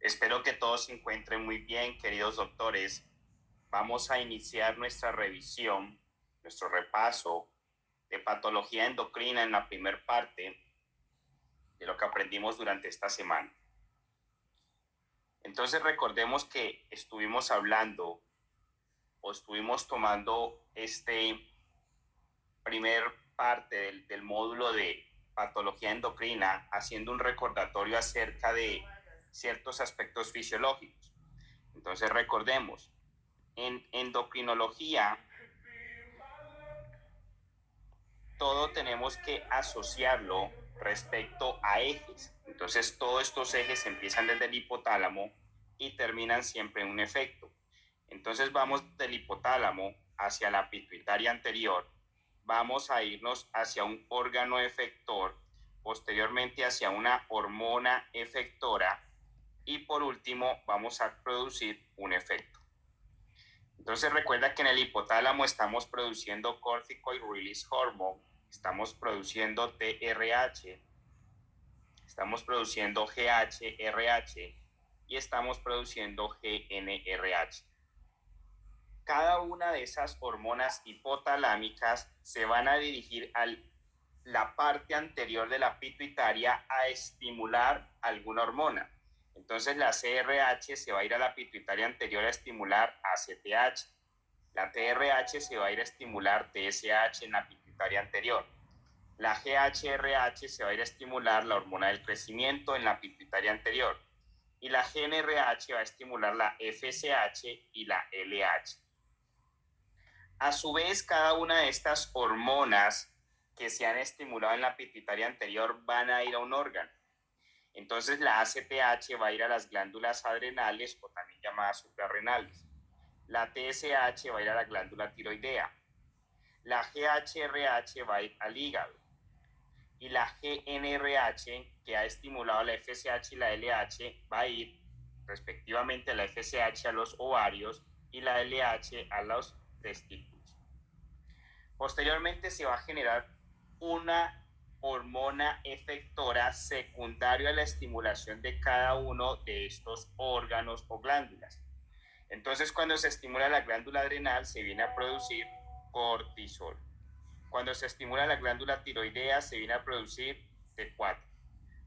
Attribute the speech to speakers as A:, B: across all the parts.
A: Espero que todos se encuentren muy bien, queridos doctores. Vamos a iniciar nuestra revisión, nuestro repaso de patología endocrina en la primera parte de lo que aprendimos durante esta semana. Entonces recordemos que estuvimos hablando o estuvimos tomando primer parte del módulo de patología endocrina, haciendo un recordatorio acerca de ciertos aspectos fisiológicos. Entonces recordemos, en endocrinología, todo tenemos que asociarlo respecto a ejes. Entonces todos estos ejes empiezan desde el hipotálamo y terminan siempre en un efecto. Entonces vamos del hipotálamo hacia la pituitaria anterior, vamos a irnos hacia un órgano efector, posteriormente hacia una hormona efectora y por último vamos a producir un efecto. Entonces recuerda que en el hipotálamo estamos produciendo corticoid release hormone, estamos produciendo TRH, estamos produciendo GHRH y estamos produciendo GNRH. Cada una de esas hormonas hipotalámicas se van a dirigir a la parte anterior de la pituitaria a estimular alguna hormona. Entonces la CRH se va a ir a la pituitaria anterior a estimular ACTH. La TRH se va a ir a estimular TSH en la pituitaria anterior. La GHRH se va a ir a estimular la hormona del crecimiento en la pituitaria anterior. Y la GNRH va a estimular la FSH y la LH. A su vez, cada una de estas hormonas que se han estimulado en la pituitaria anterior van a ir a un órgano. Entonces la ACTH va a ir a las glándulas adrenales o también llamadas suprarrenales. La TSH va a ir a la glándula tiroidea. La GHRH va a ir al hígado. Y la GNRH, que ha estimulado la FSH y la LH, va a ir respectivamente la FSH a los ovarios y la LH a los testículos. Posteriormente se va a generar una hormona efectora secundaria a la estimulación de cada uno de estos órganos o glándulas. Entonces, cuando se estimula la glándula adrenal, se viene a producir cortisol. Cuando se estimula la glándula tiroidea, se viene a producir T4.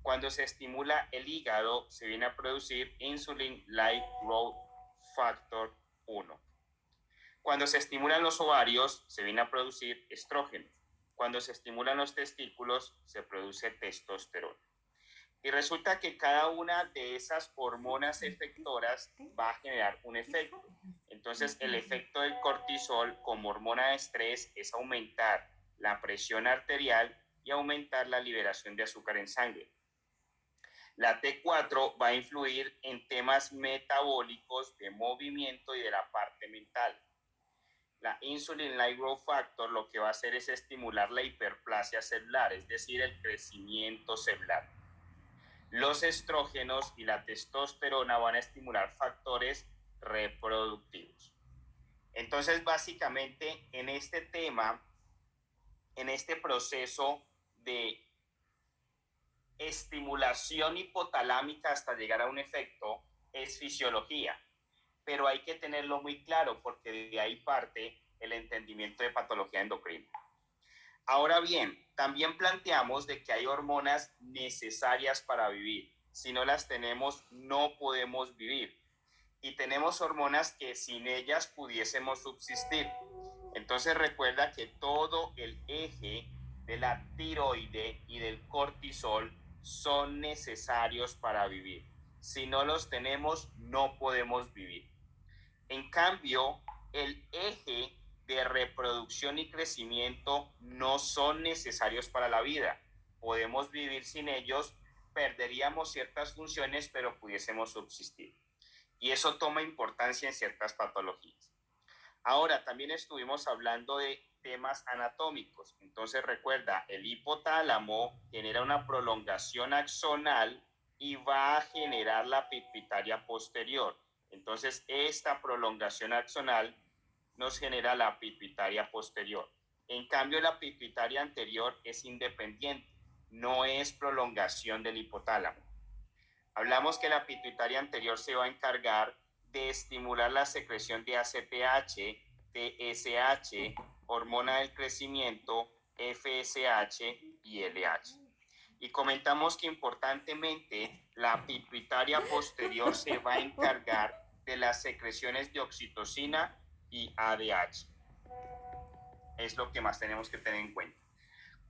A: Cuando se estimula el hígado, se viene a producir insulin-like growth factor 1. Cuando se estimulan los ovarios, se viene a producir estrógenos. Cuando se estimulan los testículos, se produce testosterona. Y resulta que cada una de esas hormonas efectoras va a generar un efecto. Entonces, el efecto del cortisol como hormona de estrés es aumentar la presión arterial y aumentar la liberación de azúcar en sangre. La T4 va a influir en temas metabólicos, de movimiento y de la parte mental. La insulin-like growth factor lo que va a hacer es estimular la hiperplasia celular, es decir, el crecimiento celular. Los estrógenos y la testosterona van a estimular factores reproductivos. Entonces, básicamente, en este tema, en este proceso de estimulación hipotalámica hasta llegar a un efecto, es fisiología. Pero hay que tenerlo muy claro porque de ahí parte el entendimiento de patología endocrina. Ahora bien, también planteamos de que hay hormonas necesarias para vivir. Si no las tenemos, no podemos vivir. Y tenemos hormonas que sin ellas pudiésemos subsistir. Entonces recuerda que todo el eje de la tiroide y del cortisol son necesarios para vivir. Si no los tenemos, no podemos vivir. En cambio, el eje de reproducción y crecimiento no son necesarios para la vida. Podemos vivir sin ellos, perderíamos ciertas funciones, pero pudiésemos subsistir. Y eso toma importancia en ciertas patologías. Ahora, también estuvimos hablando de temas anatómicos. Entonces, recuerda, el hipotálamo genera una prolongación axonal y va a generar la pituitaria posterior. Entonces, esta prolongación axonal nos genera la pituitaria posterior. En cambio, la pituitaria anterior es independiente, no es prolongación del hipotálamo. Hablamos que la pituitaria anterior se va a encargar de estimular la secreción de ACTH, TSH, hormona del crecimiento, FSH y LH. Y comentamos que importantemente la pituitaria posterior se va a encargar de las secreciones de oxitocina y ADH. Es lo que más tenemos que tener en cuenta.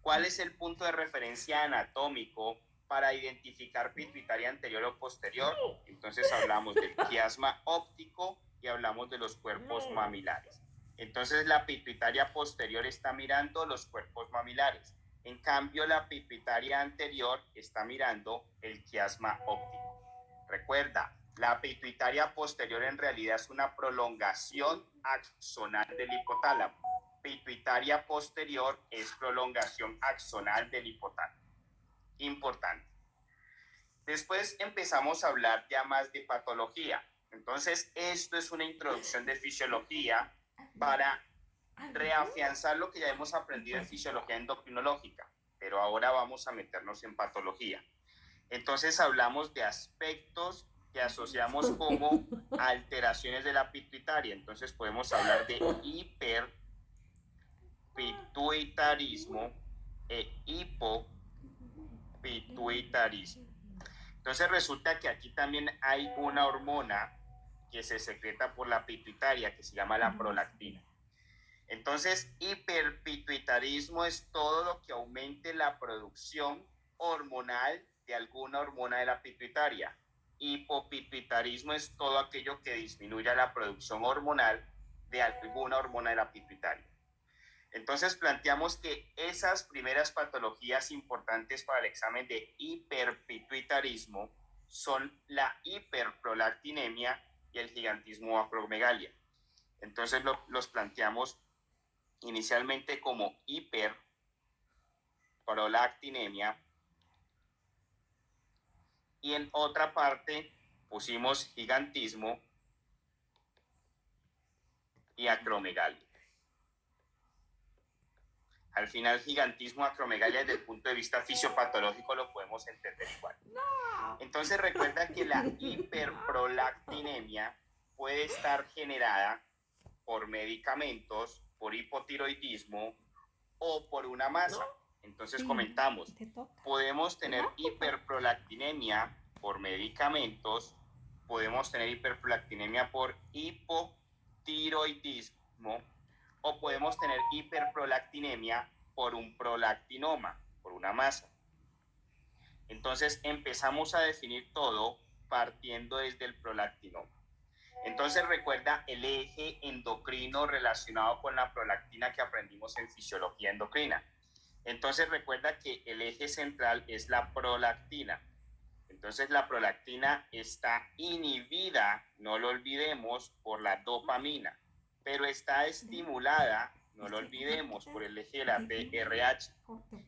A: ¿Cuál es el punto de referencia anatómico para identificar pituitaria anterior o posterior? Entonces hablamos del quiasma óptico y hablamos de los cuerpos mamilares. Entonces la pituitaria posterior está mirando los cuerpos mamilares. En cambio, la pituitaria anterior está mirando el quiasma óptico. Recuerda, la pituitaria posterior en realidad es una prolongación axonal del hipotálamo. Pituitaria posterior es prolongación axonal del hipotálamo. Importante. Después empezamos a hablar ya más de patología. Entonces, esto es una introducción de fisiología para reafianzar lo que ya hemos aprendido en fisiología endocrinológica, pero ahora vamos a meternos en patología. Entonces hablamos de aspectos que asociamos como alteraciones de la pituitaria. Entonces podemos hablar de hiperpituitarismo e hipopituitarismo. Entonces resulta que aquí también hay una hormona que se secreta por la pituitaria que se llama la prolactina. Entonces, hiperpituitarismo es todo lo que aumente la producción hormonal de alguna hormona de la pituitaria. Hipopituitarismo es todo aquello que disminuya la producción hormonal de alguna hormona de la pituitaria. Entonces planteamos que esas primeras patologías importantes para el examen de hiperpituitarismo son la hiperprolactinemia y el gigantismo o acromegalia. Entonces los planteamos inicialmente como hiperprolactinemia y en otra parte pusimos gigantismo y acromegalia. Al final, gigantismo, acromegalia, desde el punto de vista fisiopatológico lo podemos entender igual. Entonces recuerda que la hiperprolactinemia puede estar generada por medicamentos, por hipotiroidismo o por una masa. Entonces comentamos, podemos tener hiperprolactinemia por medicamentos, podemos tener hiperprolactinemia por hipotiroidismo o podemos tener hiperprolactinemia por un prolactinoma, por una masa. Entonces empezamos a definir todo partiendo desde el prolactinoma. Entonces recuerda el eje endocrino relacionado con la prolactina que aprendimos en fisiología endocrina. Entonces recuerda que el eje central es la prolactina. Entonces la prolactina está inhibida, no lo olvidemos, por la dopamina, pero está estimulada, no lo olvidemos, por el eje de la TRH.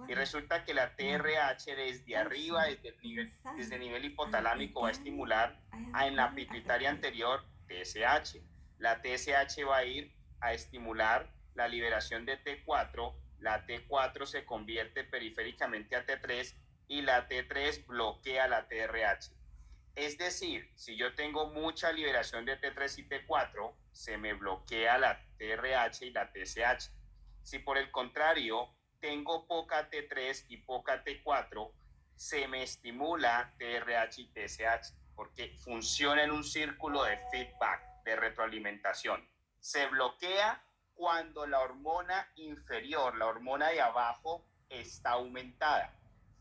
A: Y resulta que la TRH desde arriba, desde el nivel hipotalámico, va a estimular en la pituitaria anterior TSH. La TSH va a ir a estimular la liberación de T4, la T4 se convierte periféricamente a T3 y la T3 bloquea la TRH. Es decir, si yo tengo mucha liberación de T3 y T4, se me bloquea la TRH y la TSH. Si por el contrario tengo poca T3 y poca T4, se me estimula TRH y TSH, porque funciona en un círculo de feedback, de retroalimentación. Se bloquea cuando la hormona inferior, la hormona de abajo, está aumentada.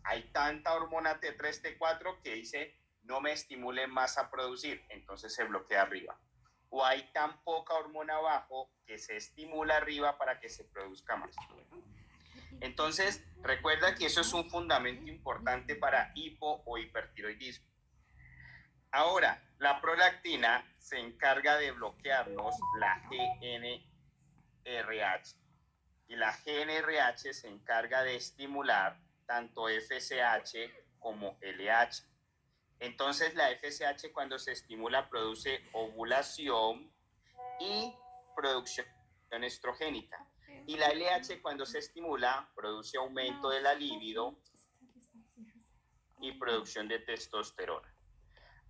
A: Hay tanta hormona T3, T4 que dice no me estimule más a producir, entonces se bloquea arriba. O hay tan poca hormona abajo que se estimula arriba para que se produzca más. Entonces, recuerda que eso es un fundamento importante para hipo o hipertiroidismo. Ahora, la prolactina se encarga de bloquearnos la GnRH. Y la GnRH se encarga de estimular tanto FSH como LH. Entonces la FSH cuando se estimula produce ovulación y producción estrogénica. Y la LH cuando se estimula produce aumento de la libido y producción de testosterona.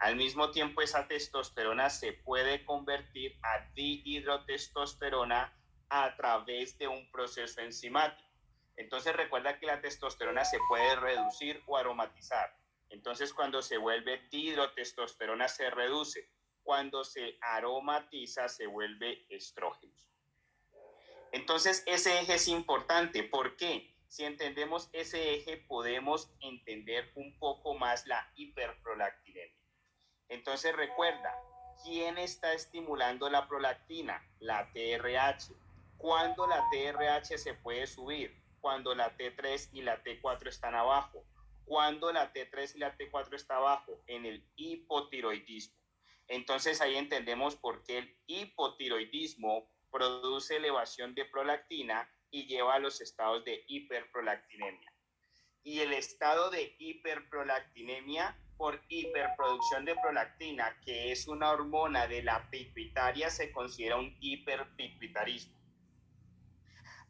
A: Al mismo tiempo, esa testosterona se puede convertir a dihidrotestosterona a través de un proceso enzimático. Entonces, recuerda que la testosterona se puede reducir o aromatizar. Entonces, cuando se vuelve dihidrotestosterona, se reduce. Cuando se aromatiza, se vuelve estrógenos. Entonces, ese eje es importante. ¿Por qué? Si entendemos ese eje, podemos entender un poco más la hiperprolactinemia. Entonces, recuerda, ¿quién está estimulando la prolactina? La TRH. ¿Cuándo la TRH se puede subir? Cuando la T3 y la T4 están abajo. ¿Cuándo la T3 y la T4 está abajo? En el hipotiroidismo. Entonces ahí entendemos por qué el hipotiroidismo produce elevación de prolactina y lleva a los estados de hiperprolactinemia. Y el estado de hiperprolactinemia por hiperproducción de prolactina, que es una hormona de la pituitaria, se considera un hiperpituitarismo.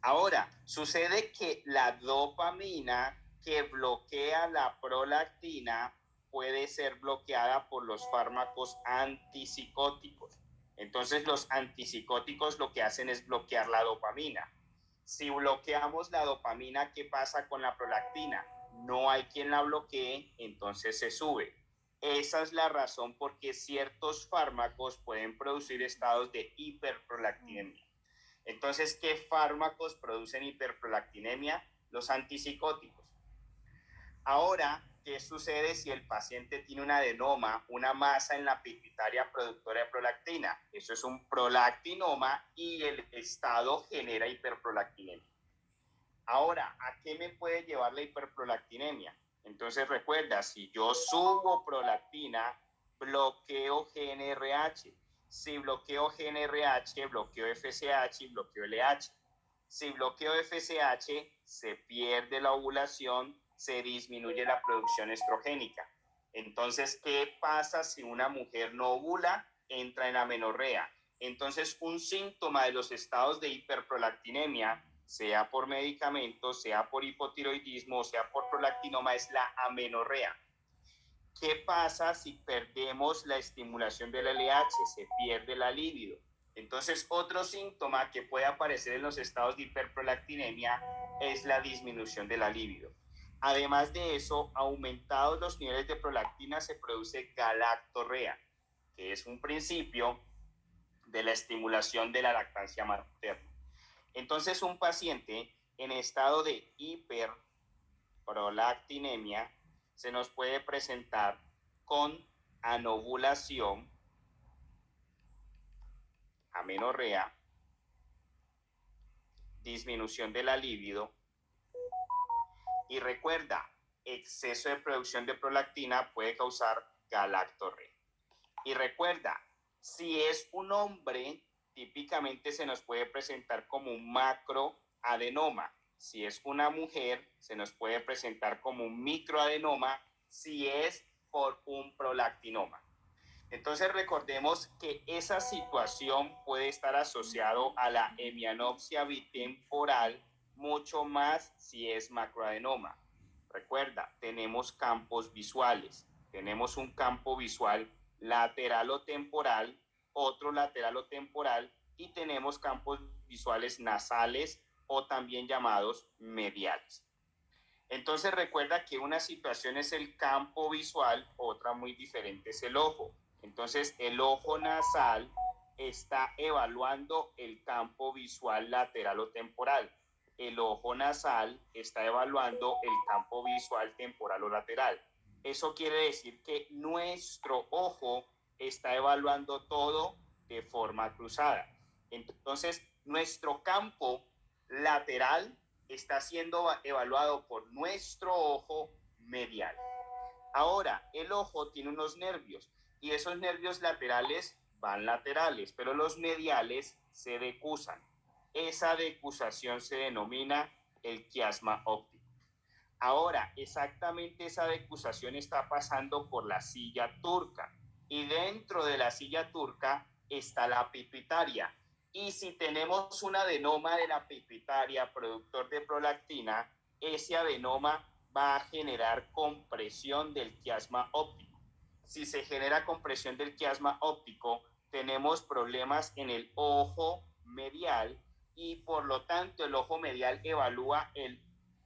A: Ahora, sucede que la dopamina que bloquea la prolactina puede ser bloqueada por los fármacos antipsicóticos. Entonces, los antipsicóticos lo que hacen es bloquear la dopamina. Si bloqueamos la dopamina, ¿qué pasa con la prolactina? No hay quien la bloquee, entonces se sube. Esa es la razón por qué ciertos fármacos pueden producir estados de hiperprolactinemia. Entonces, ¿qué fármacos producen hiperprolactinemia? Los antipsicóticos. Ahora, ¿qué sucede si el paciente tiene un adenoma, una masa en la pituitaria productora de prolactina? Eso es un prolactinoma y el estado genera hiperprolactinemia. Ahora, ¿a qué me puede llevar la hiperprolactinemia? Entonces recuerda, si yo subo prolactina, bloqueo GNRH. Si bloqueo GNRH, bloqueo FSH y bloqueo LH. Si bloqueo FSH, se pierde la ovulación, se disminuye la producción estrogénica. Entonces, ¿qué pasa si una mujer no ovula? Entra en amenorrea. Entonces, un síntoma de los estados de hiperprolactinemia, sea por medicamentos, sea por hipotiroidismo, sea por prolactinoma, es la amenorrea. ¿Qué pasa si perdemos la estimulación del LH? Se pierde la libido. Entonces, otro síntoma que puede aparecer en los estados de hiperprolactinemia es la disminución de la libido. Además de eso, aumentados los niveles de prolactina, se produce galactorrea, que es un principio de la estimulación de la lactancia materna. Entonces, un paciente en estado de hiperprolactinemia se nos puede presentar con anovulación, amenorrea, disminución de la libido y recuerda, exceso de producción de prolactina puede causar galactorrea. Y recuerda, si es un hombre, típicamente se nos puede presentar como un macroadenoma. Si es una mujer, se nos puede presentar como un microadenoma si es por un prolactinoma. Entonces recordemos que esa situación puede estar asociado a la hemianopsia bitemporal mucho más si es macroadenoma. Recuerda, tenemos campos visuales. Tenemos un campo visual lateral o temporal, otro lateral o temporal, y tenemos campos visuales nasales o también llamados mediales. Entonces recuerda que una situación es el campo visual, otra muy diferente es el ojo. Entonces el ojo nasal está evaluando el campo visual lateral o temporal. El ojo nasal está evaluando el campo visual temporal o lateral. Eso quiere decir que nuestro ojo está evaluando todo de forma cruzada. Entonces, nuestro campo lateral está siendo evaluado por nuestro ojo medial. Ahora, el ojo tiene unos nervios y esos nervios laterales van laterales, pero los mediales se decusan. Esa decusación se denomina el quiasma óptico. Ahora, exactamente esa decusación está pasando por la silla turca y dentro de la silla turca está la pituitaria. Y si tenemos un adenoma de la pituitaria productor de prolactina, ese adenoma va a generar compresión del quiasma óptico. Si se genera compresión del quiasma óptico, tenemos problemas en el ojo medial y por lo tanto el ojo medial evalúa el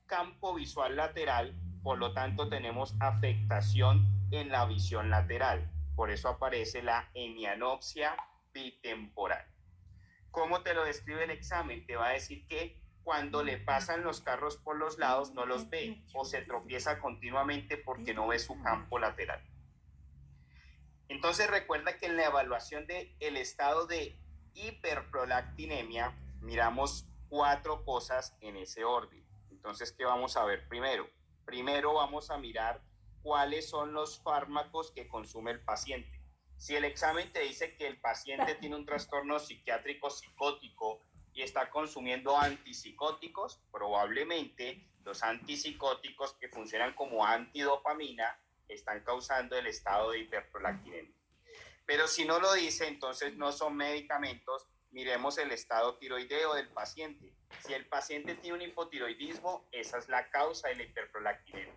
A: campo visual lateral, por lo tanto tenemos afectación en la visión lateral. Por eso aparece la hemianopsia bitemporal. ¿Cómo te lo describe el examen? Te va a decir que cuando le pasan los carros por los lados no los ve o se tropieza continuamente porque no ve su campo lateral. Entonces recuerda que en la evaluación del estado de hiperprolactinemia miramos 4 cosas en ese orden. Entonces, ¿qué vamos a ver primero? Primero vamos a mirar cuáles son los fármacos que consume el paciente. Si el examen te dice que el paciente tiene un trastorno psiquiátrico psicótico y está consumiendo antipsicóticos, probablemente los antipsicóticos que funcionan como antidopamina están causando el estado de hiperprolactinemia. Pero si no lo dice, entonces no son medicamentos. Miremos el estado tiroideo del paciente. Si el paciente tiene un hipotiroidismo, esa es la causa de la hiperprolactinemia.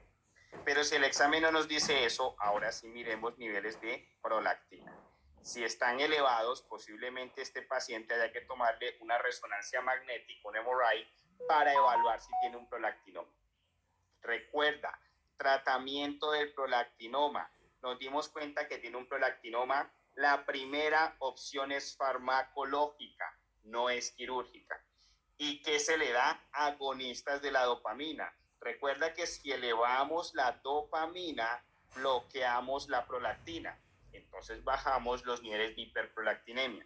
A: Pero si el examen no nos dice eso, ahora sí miremos niveles de prolactina. Si están elevados, posiblemente este paciente haya que tomarle una resonancia magnética, un MRI, para evaluar si tiene un prolactinoma. Recuerda, tratamiento del prolactinoma. Nos dimos cuenta que tiene un prolactinoma. La primera opción es farmacológica, no es quirúrgica. ¿Y qué se le da? Agonistas de la dopamina. Recuerda que si elevamos la dopamina, bloqueamos la prolactina. Entonces bajamos los niveles de hiperprolactinemia.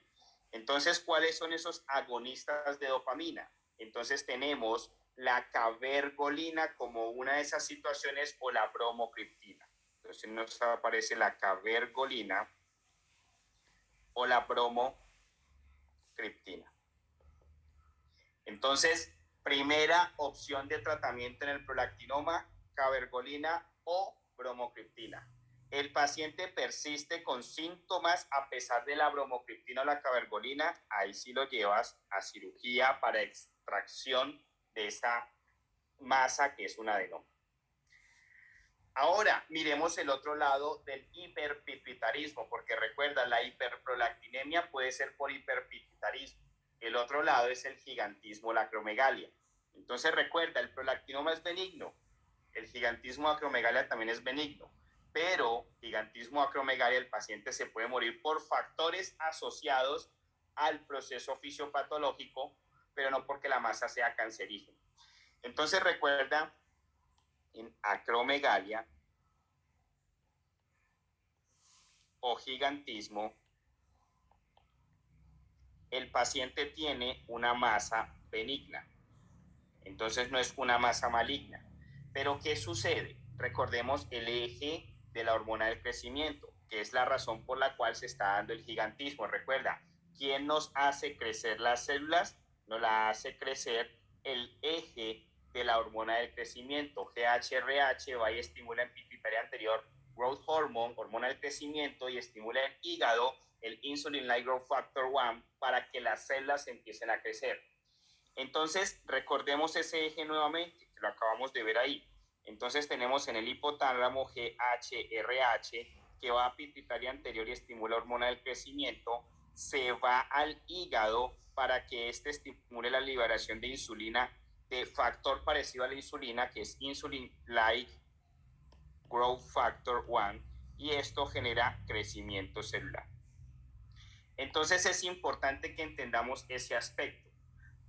A: Entonces, ¿cuáles son esos agonistas de dopamina? Entonces tenemos la cabergolina como una de esas situaciones o la bromocriptina. Entonces nos aparece la cabergolina o la bromocriptina. Entonces, primera opción de tratamiento en el prolactinoma, cabergolina o bromocriptina. El paciente persiste con síntomas a pesar de la bromocriptina o la cabergolina, ahí sí lo llevas a cirugía para extracción de esa masa que es un adenoma. Ahora, miremos el otro lado del hiperpituitarismo, porque recuerda, la hiperprolactinemia puede ser por hiperpituitarismo. El otro lado es el gigantismo, la acromegalia. Entonces recuerda, el prolactinoma es benigno, el gigantismo acromegalia también es benigno, pero gigantismo acromegalia el paciente se puede morir por factores asociados al proceso fisiopatológico, pero no porque la masa sea cancerígena. Entonces recuerda, en acromegalia o gigantismo, el paciente tiene una masa benigna, entonces no es una masa maligna. Pero ¿qué sucede? Recordemos el eje de la hormona del crecimiento, que es la razón por la cual se está dando el gigantismo. Recuerda, ¿quién nos hace crecer las células? Nos la hace crecer el eje de la hormona del crecimiento. GHRH va y estimula en pituitaria anterior growth hormone, hormona del crecimiento, y estimula el hígado el insulin-like growth factor 1 para que las células empiecen a crecer. Entonces, recordemos ese eje nuevamente, que lo acabamos de ver ahí. Entonces tenemos en el hipotálamo GHRH, que va a pituitaria anterior y estimula hormona del crecimiento, se va al hígado para que éste estimule la liberación de insulina de factor parecido a la insulina, que es insulin-like growth factor 1, y esto genera crecimiento celular. Entonces es importante que entendamos ese aspecto.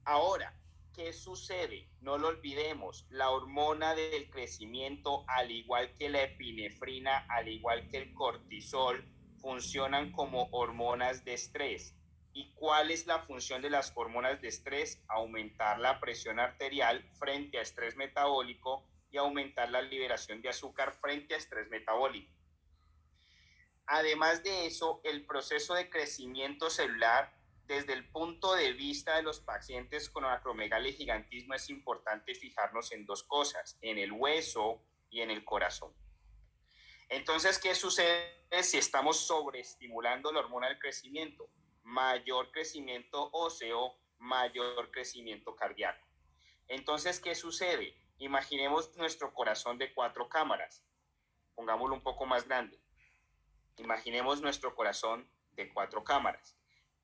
A: Ahora, ¿qué sucede? No lo olvidemos, la hormona del crecimiento, al igual que la epinefrina, al igual que el cortisol, funcionan como hormonas de estrés. ¿Y cuál es la función de las hormonas de estrés? Aumentar la presión arterial frente a estrés metabólico y aumentar la liberación de azúcar frente a estrés metabólico. Además de eso, el proceso de crecimiento celular, desde el punto de vista de los pacientes con acromegalia y gigantismo, es importante fijarnos en 2 cosas, en el hueso y en el corazón. Entonces, ¿qué sucede si estamos sobreestimulando la hormona del crecimiento? Mayor crecimiento óseo, mayor crecimiento cardíaco. Entonces, ¿qué sucede? Imaginemos nuestro corazón de 4 cámaras, pongámoslo un poco más grande. Imaginemos nuestro corazón de 4 cámaras.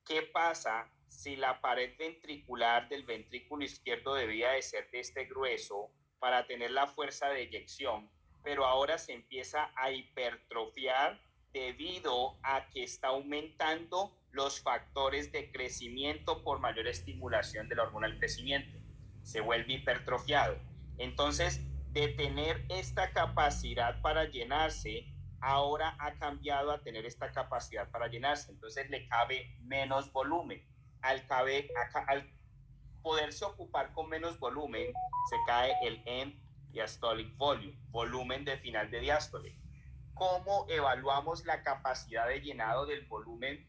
A: ¿Qué pasa si la pared ventricular del ventrículo izquierdo debía de ser de este grueso para tener la fuerza de eyección, pero ahora se empieza a hipertrofiar debido a que está aumentando los factores de crecimiento por mayor estimulación de la hormona del crecimiento? Se vuelve hipertrofiado. Entonces, de tener esta capacidad para llenarse, ahora ha cambiado a tener esta capacidad para llenarse. Entonces le cabe menos volumen. Al poderse ocupar con menos volumen, se cae el end diastolic volume, volumen de final de diástole. ¿Cómo evaluamos la capacidad de llenado del volumen,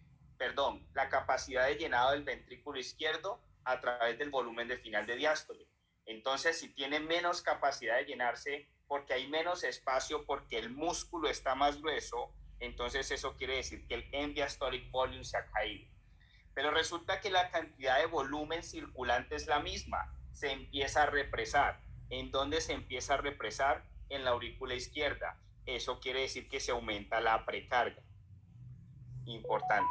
A: la capacidad de llenado del ventrículo izquierdo? A través del volumen de final de diástole. Entonces, si tiene menos capacidad de llenarse porque hay menos espacio, porque el músculo está más grueso, entonces eso quiere decir que el end diastolic volume se ha caído. Pero resulta que la cantidad de volumen circulante es la misma, se empieza a represar. ¿En dónde se empieza a represar? En la aurícula izquierda. Eso quiere decir que se aumenta la precarga. Importante.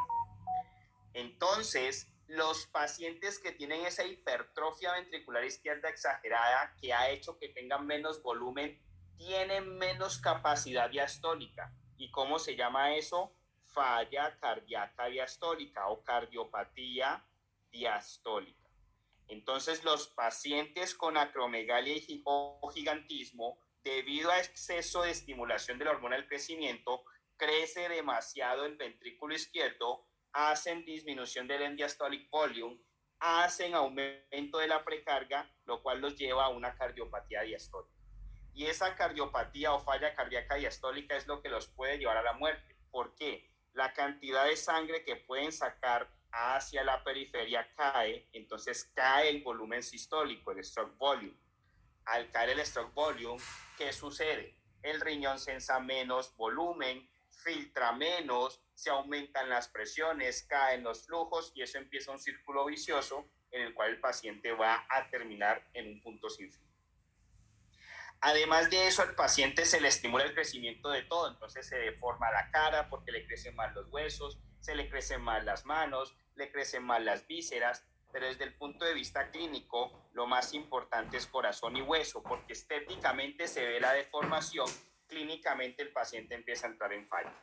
A: Entonces, los pacientes que tienen esa hipertrofia ventricular izquierda exagerada que ha hecho que tengan menos volumen, tienen menos capacidad diastólica. ¿Y cómo se llama eso? Falla cardíaca diastólica o cardiopatía diastólica. Entonces, los pacientes con acromegalia o gigantismo, debido a exceso de estimulación de la hormona del crecimiento, crece demasiado el ventrículo izquierdo, hacen disminución del end diastolic volume, hacen aumento de la precarga, lo cual los lleva a una cardiopatía diastólica. Y esa cardiopatía o falla cardíaca diastólica es lo que los puede llevar a la muerte. ¿Por qué? La cantidad de sangre que pueden sacar hacia la periferia cae, entonces cae el volumen sistólico, el stroke volume. Al caer el stroke volume, ¿qué sucede? El riñón sensa menos volumen, filtra menos, se aumentan las presiones, caen los flujos y eso empieza un círculo vicioso en el cual el paciente va a terminar en un punto sin fin. Además de eso, al paciente se le estimula el crecimiento de todo, entonces se deforma la cara porque le crecen más los huesos, se le crecen más las manos, le crecen más las vísceras, pero desde el punto de vista clínico, lo más importante es corazón y hueso, porque estéticamente se ve la deformación, clínicamente el paciente empieza a entrar en falla.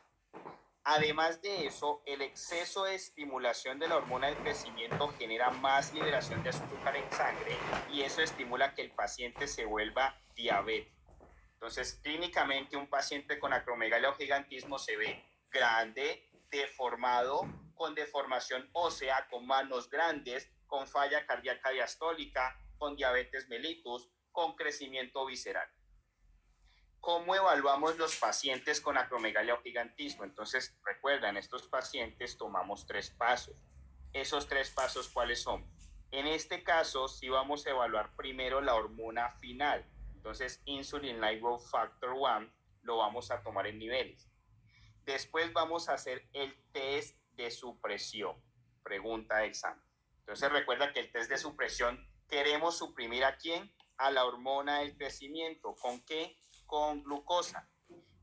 A: Además de eso, el exceso de estimulación de la hormona del crecimiento genera más liberación de azúcar en sangre y eso estimula que el paciente se vuelva diabético. Entonces, clínicamente un paciente con acromegalia o gigantismo se ve grande, deformado, con deformación ósea, con manos grandes, con falla cardíaca diastólica, con diabetes mellitus, con crecimiento visceral. ¿Cómo evaluamos los pacientes con acromegalia o gigantismo? Entonces, recuerdan, estos pacientes tomamos 3 pasos. ¿Esos 3 pasos cuáles son? En este caso, sí vamos a evaluar primero la hormona final. Entonces, Insulin-like growth factor 1 lo vamos a tomar en niveles. Después vamos a hacer el test de supresión. Pregunta de examen. Entonces, recuerda que el test de supresión, queremos suprimir ¿a quién? A la hormona del crecimiento. ¿Con qué? Con glucosa.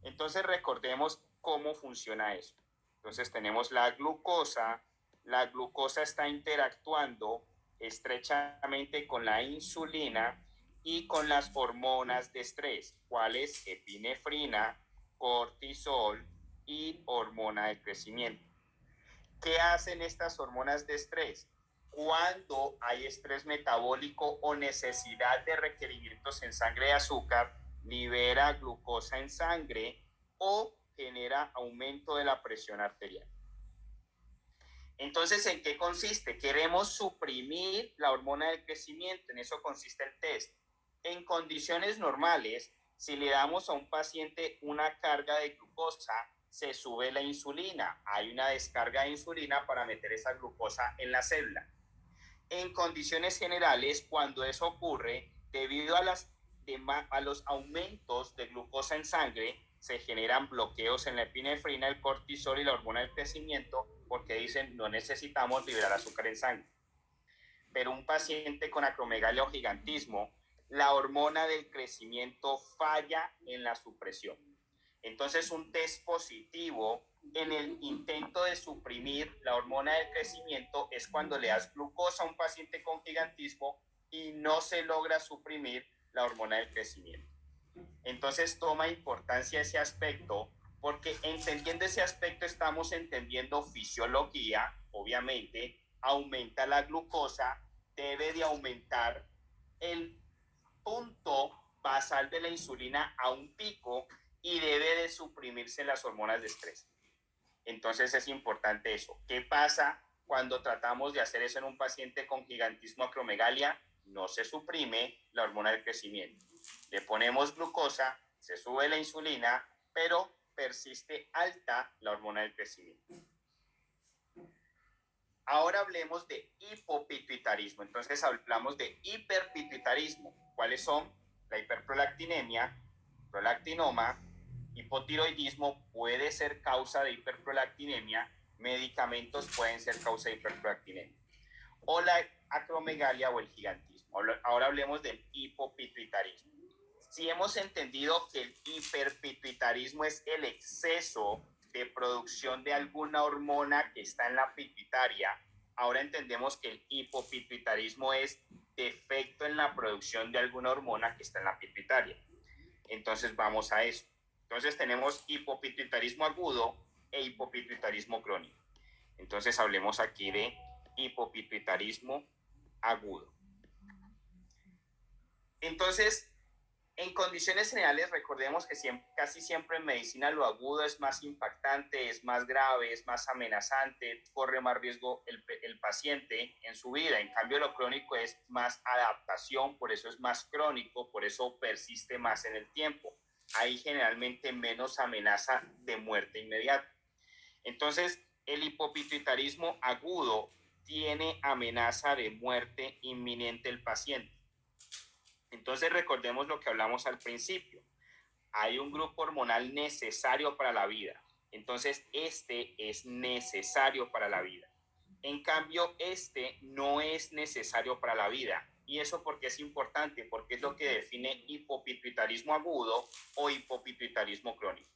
A: Entonces recordemos cómo funciona eso. Entonces tenemos la glucosa está interactuando estrechamente con la insulina y con las hormonas de estrés, ¿cuáles? Epinefrina, cortisol y hormona de crecimiento. ¿Qué hacen estas hormonas de estrés? Cuando hay estrés metabólico o necesidad de requerimientos en sangre de azúcar, libera glucosa en sangre o genera aumento de la presión arterial. Entonces, ¿en qué consiste? Queremos suprimir la hormona del crecimiento, en eso consiste el test. En condiciones normales, si le damos a un paciente una carga de glucosa, se sube la insulina. Hay una descarga de insulina para meter esa glucosa en la célula. En condiciones generales, cuando eso ocurre, debido a los aumentos de glucosa en sangre, se generan bloqueos en la epinefrina, el cortisol y la hormona del crecimiento, porque dicen no necesitamos liberar azúcar en sangre. Pero un paciente con acromegalia o gigantismo, la hormona del crecimiento falla en la supresión. Entonces, un test positivo en el intento de suprimir la hormona del crecimiento es cuando le das glucosa a un paciente con gigantismo y no se logra suprimir la hormona del crecimiento. Entonces, toma importancia ese aspecto, porque entendiendo ese aspecto estamos entendiendo fisiología. Obviamente, aumenta la glucosa, debe de aumentar el punto basal de la insulina a un pico y debe de suprimirse las hormonas de estrés. Entonces es importante eso. ¿Qué pasa cuando tratamos de hacer eso en un paciente con gigantismo acromegalia? No se suprime la hormona del crecimiento. Le ponemos glucosa, se sube la insulina, pero persiste alta la hormona del crecimiento. Ahora hablemos de hipopituitarismo. Entonces hablamos de hiperpituitarismo. ¿Cuáles son? La hiperprolactinemia, prolactinoma, hipotiroidismo puede ser causa de hiperprolactinemia, medicamentos pueden ser causa de hiperprolactinemia, o la acromegalia o el gigantismo. Ahora hablemos del hipopituitarismo. Si hemos entendido que el hiperpituitarismo es el exceso de producción de alguna hormona que está en la pituitaria, ahora entendemos que el hipopituitarismo es defecto en la producción de alguna hormona que está en la pituitaria. Entonces vamos a eso. Entonces tenemos hipopituitarismo agudo e hipopituitarismo crónico. Entonces hablemos aquí de hipopituitarismo agudo. Entonces, en condiciones generales, recordemos que casi siempre en medicina lo agudo es más impactante, es más grave, es más amenazante, corre más riesgo el paciente en su vida. En cambio, lo crónico es más adaptación, por eso es más crónico, por eso persiste más en el tiempo. Hay generalmente menos amenaza de muerte inmediata. Entonces, el hipopituitarismo agudo tiene amenaza de muerte inminente del paciente. Entonces recordemos lo que hablamos al principio. Hay un grupo hormonal necesario para la vida. Entonces este es necesario para la vida. En cambio, este no es necesario para la vida. ¿Y eso por qué es importante? Porque es lo que define hipopituitarismo agudo o hipopituitarismo crónico.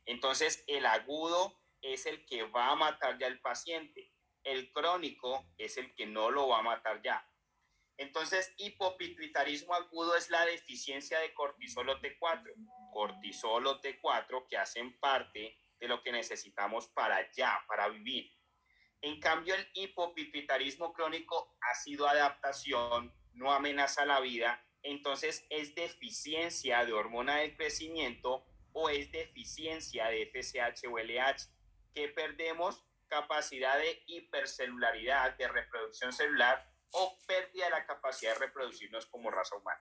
A: Entonces el agudo es el que va a matar ya al paciente. El crónico es el que no lo va a matar ya. Entonces, hipopituitarismo agudo es la deficiencia de cortisol o T4. Cortisol o T4 que hacen parte de lo que necesitamos para ya, para vivir. En cambio, el hipopituitarismo crónico ha sido adaptación, no amenaza la vida, entonces es deficiencia de hormona del crecimiento o es deficiencia de FSH o LH, que perdemos capacidad de hipercelularidad, de reproducción celular, o pérdida de la capacidad de reproducirnos como raza humana,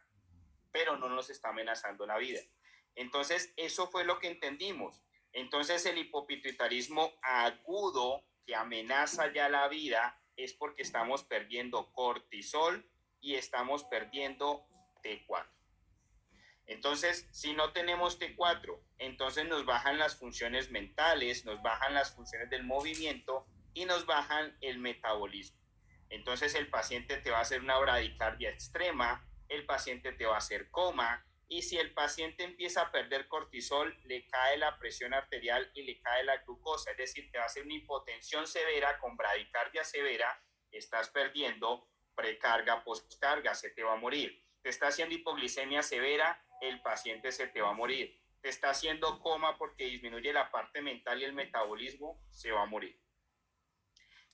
A: pero no nos está amenazando la vida. Entonces, eso fue lo que entendimos. Entonces, el hipopituitarismo agudo que amenaza ya la vida es porque estamos perdiendo cortisol y estamos perdiendo T4. Entonces, si no tenemos T4, entonces nos bajan las funciones mentales, nos bajan las funciones del movimiento y nos bajan el metabolismo. Entonces el paciente te va a hacer una bradicardia extrema, el paciente te va a hacer coma, y si el paciente empieza a perder cortisol, le cae la presión arterial y le cae la glucosa, es decir, te va a hacer una hipotensión severa con bradicardia severa, estás perdiendo precarga, postcarga, se te va a morir. Te está haciendo hipoglicemia severa, el paciente se te va a morir. Te está haciendo coma porque disminuye la parte mental y el metabolismo, se va a morir.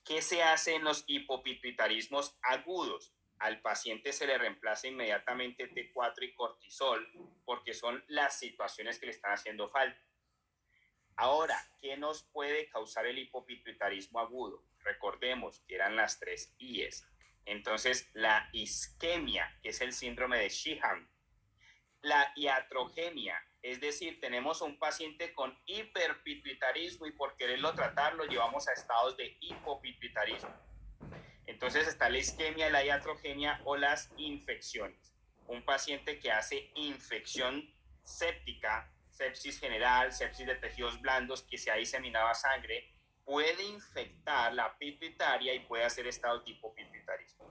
A: ¿Qué se hace en los hipopituitarismos agudos? Al paciente se le reemplaza inmediatamente T4 y cortisol porque son las situaciones que le están haciendo falta. Ahora, ¿qué nos puede causar el hipopituitarismo agudo? Recordemos que eran las 3 I's. Entonces, la isquemia, que es el síndrome de Sheehan. La iatrogenia, es decir, tenemos un paciente con hiperpituitarismo y por quererlo tratar lo llevamos a estados de hipopituitarismo. Entonces está la isquemia, la iatrogenia o las infecciones. Un paciente que hace infección séptica, sepsis general, sepsis de tejidos blandos, que se ha diseminado a sangre, puede infectar la pituitaria y puede hacer estado tipo pituitarismo.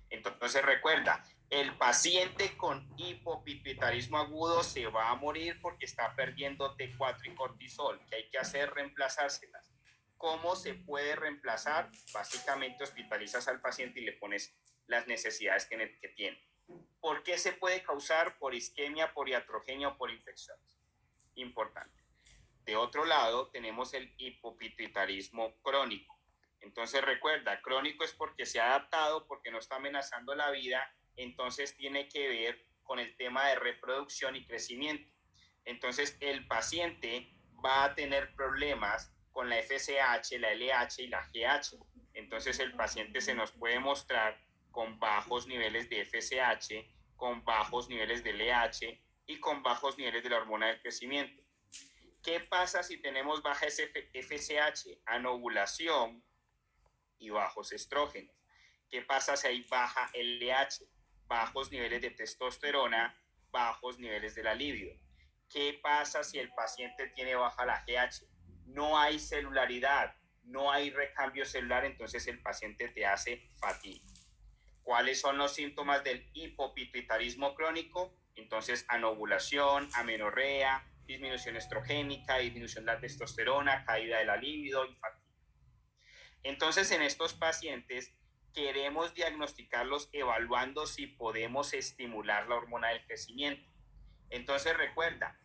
A: Entonces recuerda, El paciente con hipopituitarismo agudo se va a morir porque está perdiendo T4 y cortisol. ¿Qué hay que hacer? Reemplazárselas. ¿Cómo se puede reemplazar? Básicamente hospitalizas al paciente y le pones las necesidades que tiene. ¿Por qué se puede causar? Por isquemia, por iatrogenia o por infecciones. Importante. De otro lado, tenemos el hipopituitarismo crónico. Entonces recuerda, crónico es porque se ha adaptado, porque no está amenazando la vida, entonces tiene que ver con el tema de reproducción y crecimiento. Entonces el paciente va a tener problemas con la FSH, la LH y la GH. Entonces el paciente se nos puede mostrar con bajos niveles de FSH, con bajos niveles de LH y con bajos niveles de la hormona del crecimiento. ¿Qué pasa si tenemos baja FSH? Anovulación y bajos estrógenos. ¿Qué pasa si hay baja LH? Bajos niveles de testosterona, bajos niveles de la libido. ¿Qué pasa si el paciente tiene baja la GH? No hay celularidad, no hay recambio celular, entonces el paciente te hace fatiga. ¿Cuáles son los síntomas del hipopituitarismo crónico? Entonces, anovulación, amenorrea, disminución estrogénica, disminución de la testosterona, caída de la libido y fatiga. Entonces, en estos pacientes queremos diagnosticarlos evaluando si podemos estimular la hormona del crecimiento. Entonces, recuerda,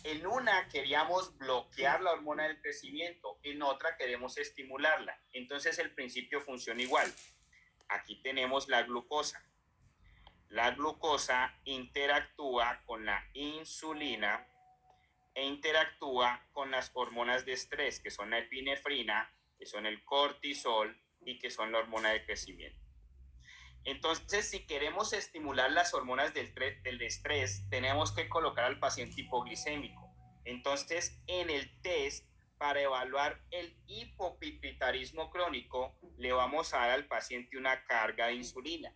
A: en una queríamos bloquear la hormona del crecimiento, en otra queremos estimularla. Entonces, el principio funciona igual. Aquí tenemos la glucosa. La glucosa interactúa con la insulina e interactúa con las hormonas de estrés, que son la epinefrina, que son el cortisol y que son la hormona de crecimiento. Entonces, si queremos estimular las hormonas del estrés, tenemos que colocar al paciente hipoglicémico. Entonces, en el test, para evaluar el hipopituitarismo crónico, le vamos a dar al paciente una carga de insulina.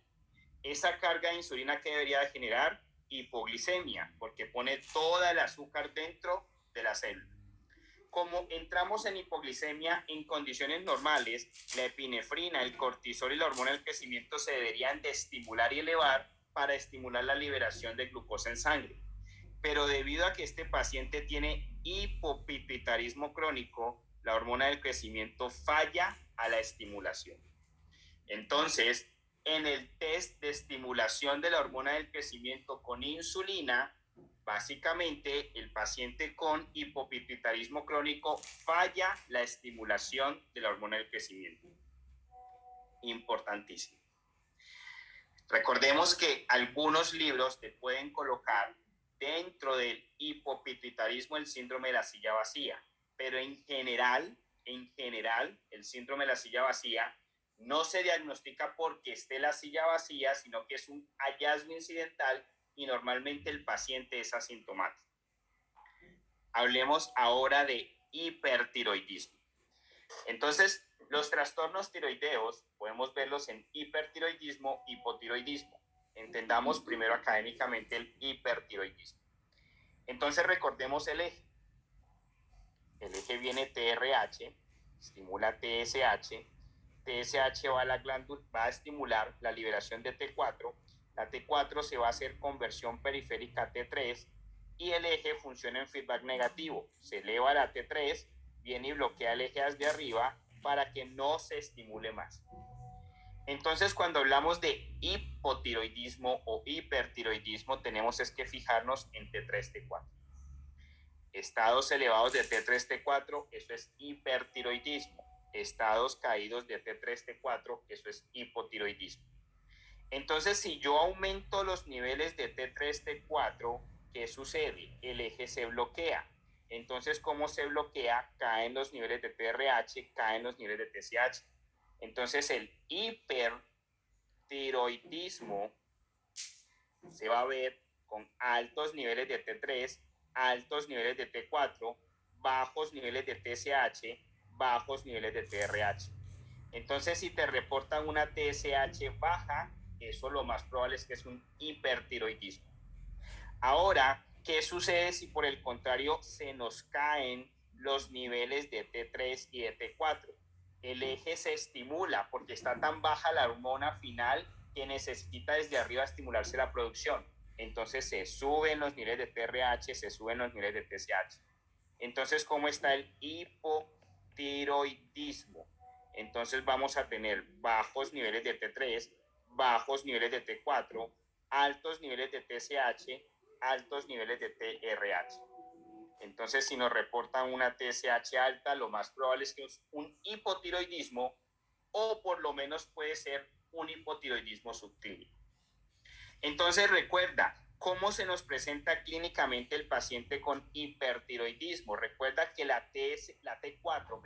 A: Esa carga de insulina que debería de generar hipoglicemia, porque pone toda el azúcar dentro de la célula. Como entramos en hipoglicemia en condiciones normales, la epinefrina, el cortisol y la hormona del crecimiento se deberían de estimular y elevar para estimular la liberación de glucosa en sangre. Pero debido a que este paciente tiene hipopituitarismo crónico, la hormona del crecimiento falla a la estimulación. Entonces, en el test de estimulación de la hormona del crecimiento con insulina, básicamente el paciente con hipopituitarismo crónico falla la estimulación de la hormona del crecimiento. Importantísimo. Recordemos que algunos libros te pueden colocar dentro del hipopituitarismo el síndrome de la silla vacía, pero en general, el síndrome de la silla vacía no se diagnostica porque esté la silla vacía, sino que es un hallazgo incidental y normalmente el paciente es asintomático. Hablemos ahora de hipertiroidismo. Entonces, los trastornos tiroideos podemos verlos en hipertiroidismo, hipotiroidismo. Entendamos primero académicamente el hipertiroidismo. Entonces, recordemos el eje. El eje viene TRH, estimula TSH. TSH va a la glándula, va a estimular la liberación de T4. La T4 se va a hacer conversión periférica a T3 y el eje funciona en feedback negativo. Se eleva la T3, viene y bloquea el eje desde arriba para que no se estimule más. Entonces, cuando hablamos de hipotiroidismo o hipertiroidismo, tenemos es que fijarnos en T3, T4. Estados elevados de T3, T4, eso es hipertiroidismo. Estados caídos de T3, T4, eso es hipotiroidismo. Entonces, si yo aumento los niveles de T3, T4, ¿qué sucede? El eje se bloquea. Entonces, ¿cómo se bloquea? Caen los niveles de TRH, caen los niveles de TSH. Entonces, el hipertiroidismo se va a ver con altos niveles de T3, altos niveles de T4, bajos niveles de TSH, bajos niveles de TRH. Entonces, si te reportan una TSH baja, eso lo más probable es que es un hipertiroidismo. Ahora, ¿qué sucede si por el contrario se nos caen los niveles de T3 y de T4? El eje se estimula porque está tan baja la hormona final que necesita desde arriba estimularse la producción. Entonces se suben los niveles de TRH, se suben los niveles de TSH. Entonces, ¿cómo está el hipotiroidismo? Entonces vamos a tener bajos niveles de T3, bajos niveles de T4, altos niveles de TSH, altos niveles de TRH. Entonces, si nos reportan una TSH alta, lo más probable es que es un hipotiroidismo, o por lo menos puede ser un hipotiroidismo subclínico. Entonces, recuerda, ¿cómo se nos presenta clínicamente el paciente con hipertiroidismo? Recuerda que la T4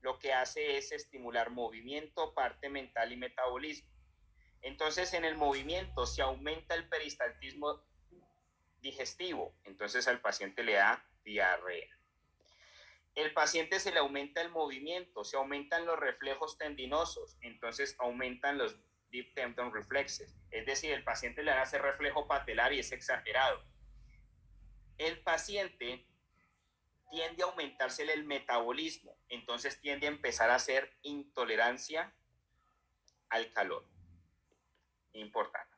A: lo que hace es estimular movimiento, parte mental y metabolismo. Entonces, en el movimiento se aumenta el peristaltismo digestivo, entonces al paciente le da diarrea. El paciente se le aumenta el movimiento, se aumentan los reflejos tendinosos, entonces aumentan los deep tendon reflexes, es decir, el paciente le hace reflejo patelar y es exagerado. El paciente tiende a aumentarse el metabolismo, entonces tiende a empezar a hacer intolerancia al calor. Importante.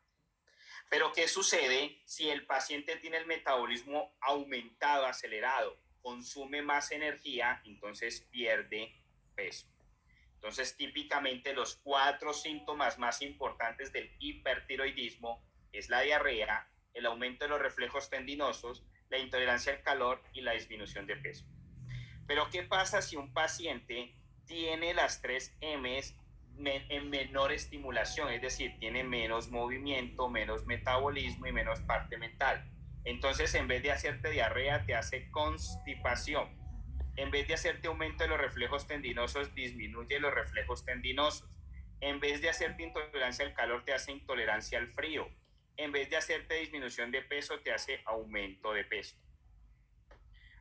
A: Pero ¿qué sucede si el paciente tiene el metabolismo aumentado, acelerado, consume más energía, entonces pierde peso? Entonces, típicamente los 4 síntomas más importantes del hipertiroidismo es la diarrea, el aumento de los reflejos tendinosos, la intolerancia al calor y la disminución de peso. Pero ¿qué pasa si un paciente tiene las 3 M's en menor estimulación? Es decir, tiene menos movimiento, menos metabolismo y menos parte mental. Entonces, en vez de hacerte diarrea, te hace constipación. En vez de hacerte aumento de los reflejos tendinosos, disminuye los reflejos tendinosos. En vez de hacerte intolerancia al calor, te hace intolerancia al frío. En vez de hacerte disminución de peso, te hace aumento de peso.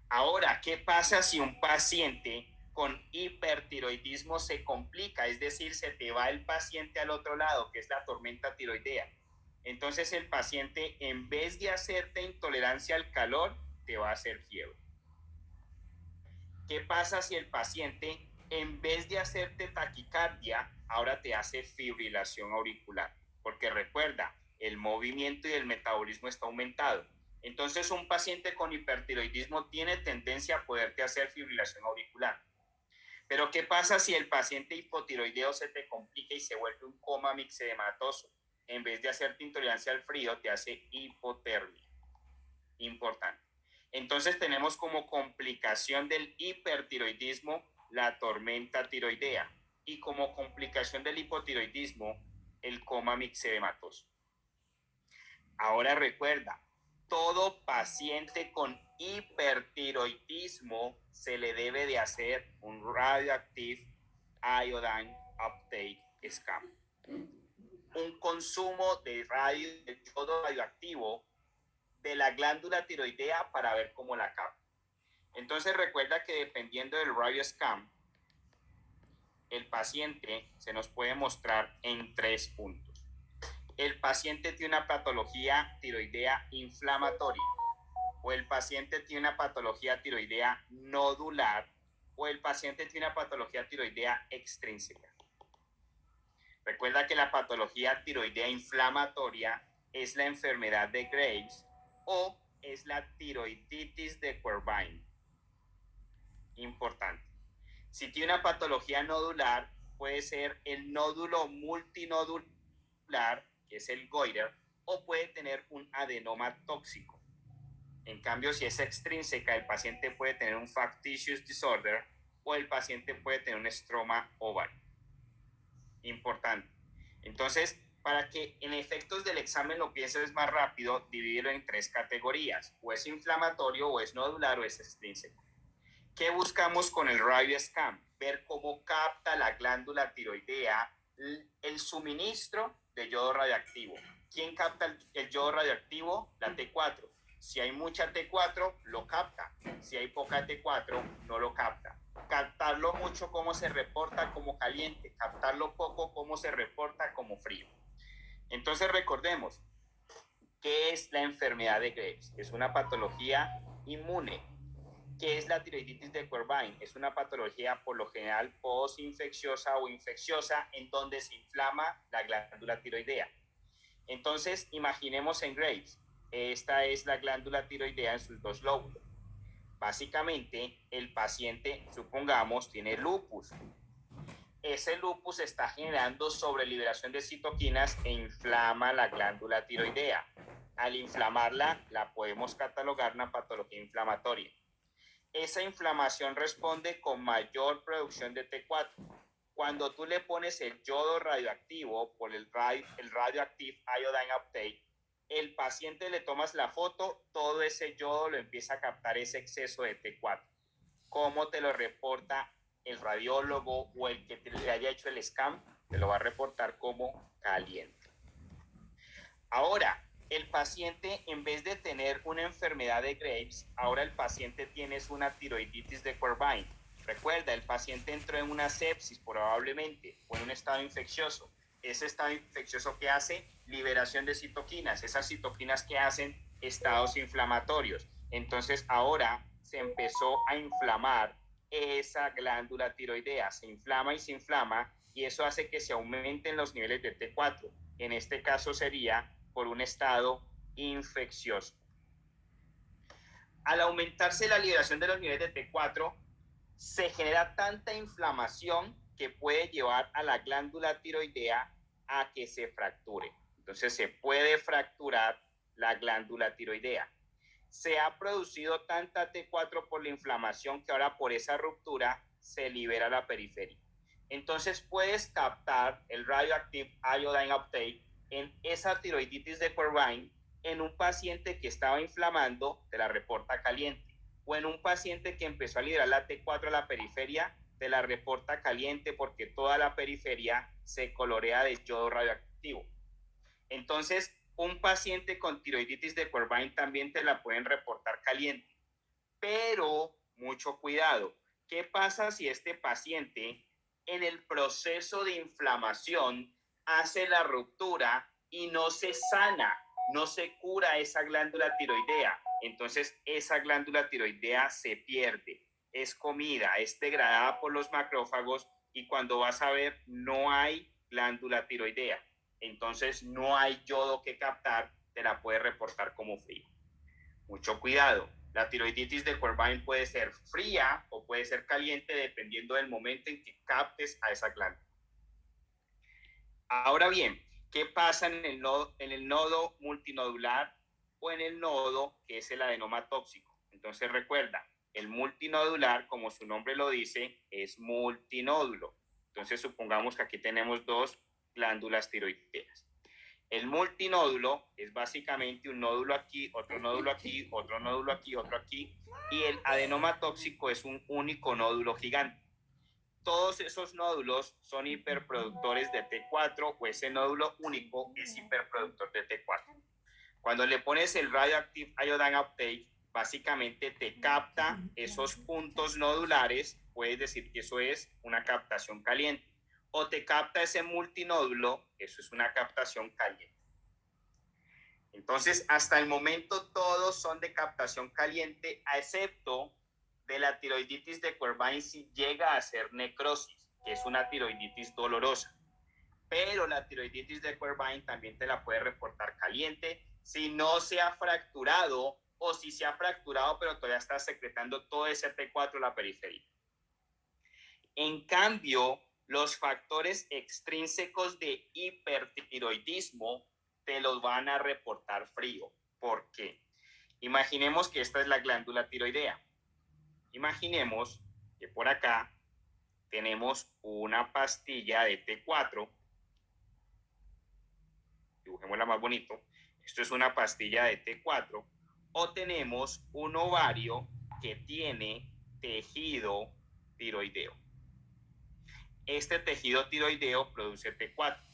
A: Ahora, ¿qué pasa si un paciente con hipertiroidismo se complica? Es decir, se te va el paciente al otro lado, que es la tormenta tiroidea. Entonces el paciente, en vez de hacerte intolerancia al calor, te va a hacer fiebre. ¿Qué pasa si el paciente, en vez de hacerte taquicardia, ahora te hace fibrilación auricular? Porque recuerda, el movimiento y el metabolismo está aumentado. Entonces, un paciente con hipertiroidismo tiene tendencia a poderte hacer fibrilación auricular. Pero ¿qué pasa si el paciente hipotiroideo se te complica y se vuelve un coma mixedematoso? En vez de hacerte intolerancia al frío, te hace hipotermia. Importante. Entonces tenemos como complicación del hipertiroidismo la tormenta tiroidea y como complicación del hipotiroidismo el coma mixedematoso. Ahora recuerda, todo paciente con hipertiroidismo se le debe de hacer un Radioactive Iodine Uptake Scan. Un consumo de yodo radioactivo de la glándula tiroidea para ver cómo la capta. Entonces recuerda que dependiendo del radioscan, el paciente se nos puede mostrar en 3 puntos. El paciente tiene una patología tiroidea inflamatoria, o el paciente tiene una patología tiroidea nodular, o el paciente tiene una patología tiroidea extrínseca. Recuerda que la patología tiroidea inflamatoria es la enfermedad de Graves o es la tiroiditis de Quervain. Importante. Si tiene una patología nodular, puede ser el nódulo multinodular, que es el goiter, o puede tener un adenoma tóxico. En cambio, si es extrínseca, el paciente puede tener un factitious disorder o el paciente puede tener un estroma ovario. Importante. Entonces, para que en efectos del examen lo pienses más rápido, divídelo en 3 categorías. O es inflamatorio, o es nodular, o es extrínseco. ¿Qué buscamos con el radioscan? Ver cómo capta la glándula tiroidea el suministro de yodo radioactivo. ¿Quién capta el yodo radioactivo? La T4. Si hay mucha T4, lo capta. Si hay poca T4, no lo capta. Captarlo mucho, ¿cómo se reporta? Como caliente. Captarlo poco, ¿cómo se reporta? Como frío. Entonces recordemos, ¿qué es la enfermedad de Graves? Es una patología inmune ¿Qué es la tiroiditis de Quervain? Es una patología por lo general postinfecciosa o infecciosa en donde se inflama la glándula tiroidea. Entonces, imaginemos en Graves. Esta es la glándula tiroidea en sus dos lóbulos. Básicamente, el paciente, supongamos, tiene lupus. Ese lupus está generando sobreliberación de citoquinas e inflama la glándula tiroidea. Al inflamarla, la podemos catalogar una patología inflamatoria. Esa inflamación responde con mayor producción de T4. Cuando tú le pones el yodo radioactivo por el radioactive iodine uptake, el paciente le tomas la foto, todo ese yodo lo empieza a captar ese exceso de T4. ¿Cómo te lo reporta el radiólogo o el que le haya hecho el scan? Te lo va a reportar como caliente. Ahora, el paciente, en vez de tener una enfermedad de Graves, ahora el paciente tiene una tiroiditis de Quervain. Recuerda, el paciente entró en una sepsis probablemente o en un estado infeccioso. Ese estado infeccioso que hace liberación de citoquinas, esas citoquinas que hacen estados inflamatorios. Entonces ahora se empezó a inflamar esa glándula tiroidea, se inflama y eso hace que se aumenten los niveles de T4. En este caso sería por un estado infeccioso. Al aumentarse la liberación de los niveles de T4, se genera tanta inflamación que puede llevar a la glándula tiroidea a que se fracture. Entonces se puede fracturar la glándula tiroidea. Se ha producido tanta T4 por la inflamación que ahora por esa ruptura se libera la periferia. Entonces puedes captar el radioactive iodine uptake en esa tiroiditis de Quervain en un paciente que estaba inflamando, te la reporta caliente, o en un paciente que empezó a liberar la T4 a la periferia, te la reporta caliente porque toda la periferia se colorea de yodo radioactivo. Entonces, un paciente con tiroiditis de Quervain también te la pueden reportar caliente. Pero, mucho cuidado, ¿qué pasa si este paciente en el proceso de inflamación hace la ruptura y no se sana, no se cura esa glándula tiroidea? Entonces esa glándula tiroidea se pierde, es comida, es degradada por los macrófagos y cuando vas a ver no hay glándula tiroidea. Entonces no hay yodo que captar, te la puede reportar como frío. Mucho cuidado. La tiroiditis de Quervain puede ser fría o puede ser caliente dependiendo del momento en que captes a esa glándula. Ahora bien, ¿qué pasa en el nodo multinodular o en el nodo que es el adenoma tóxico? Entonces recuerda, el multinodular, como su nombre lo dice, es multinódulo. Entonces supongamos que aquí tenemos dos glándulas tiroideas. El multinódulo es básicamente un nódulo aquí, otro nódulo aquí, otro nódulo aquí, otro aquí, y el adenoma tóxico es un único nódulo gigante. Todos esos nódulos son hiperproductores de T4 o ese nódulo único es hiperproductor de T4. Cuando le pones el radioactive iodine uptake, básicamente te capta esos puntos nodulares, puedes decir que eso es una captación caliente, o te capta ese multinódulo, eso es una captación caliente. Entonces, hasta el momento todos son de captación caliente, a excepto de la tiroiditis de Quervain si llega a ser necrosis, que es una tiroiditis dolorosa. Pero la tiroiditis de Quervain también te la puede reportar caliente si no se ha fracturado o si se ha fracturado pero todavía está secretando todo ese T4 en la periferia. En cambio, los factores extrínsecos de hipertiroidismo te los van a reportar frío. ¿Por qué? Imaginemos que esta es la glándula tiroidea. Imaginemos que por acá tenemos una pastilla de T4. Dibujémosla más bonito. Esto es una pastilla de T4. O tenemos un ovario que tiene tejido tiroideo. Este tejido tiroideo produce T4.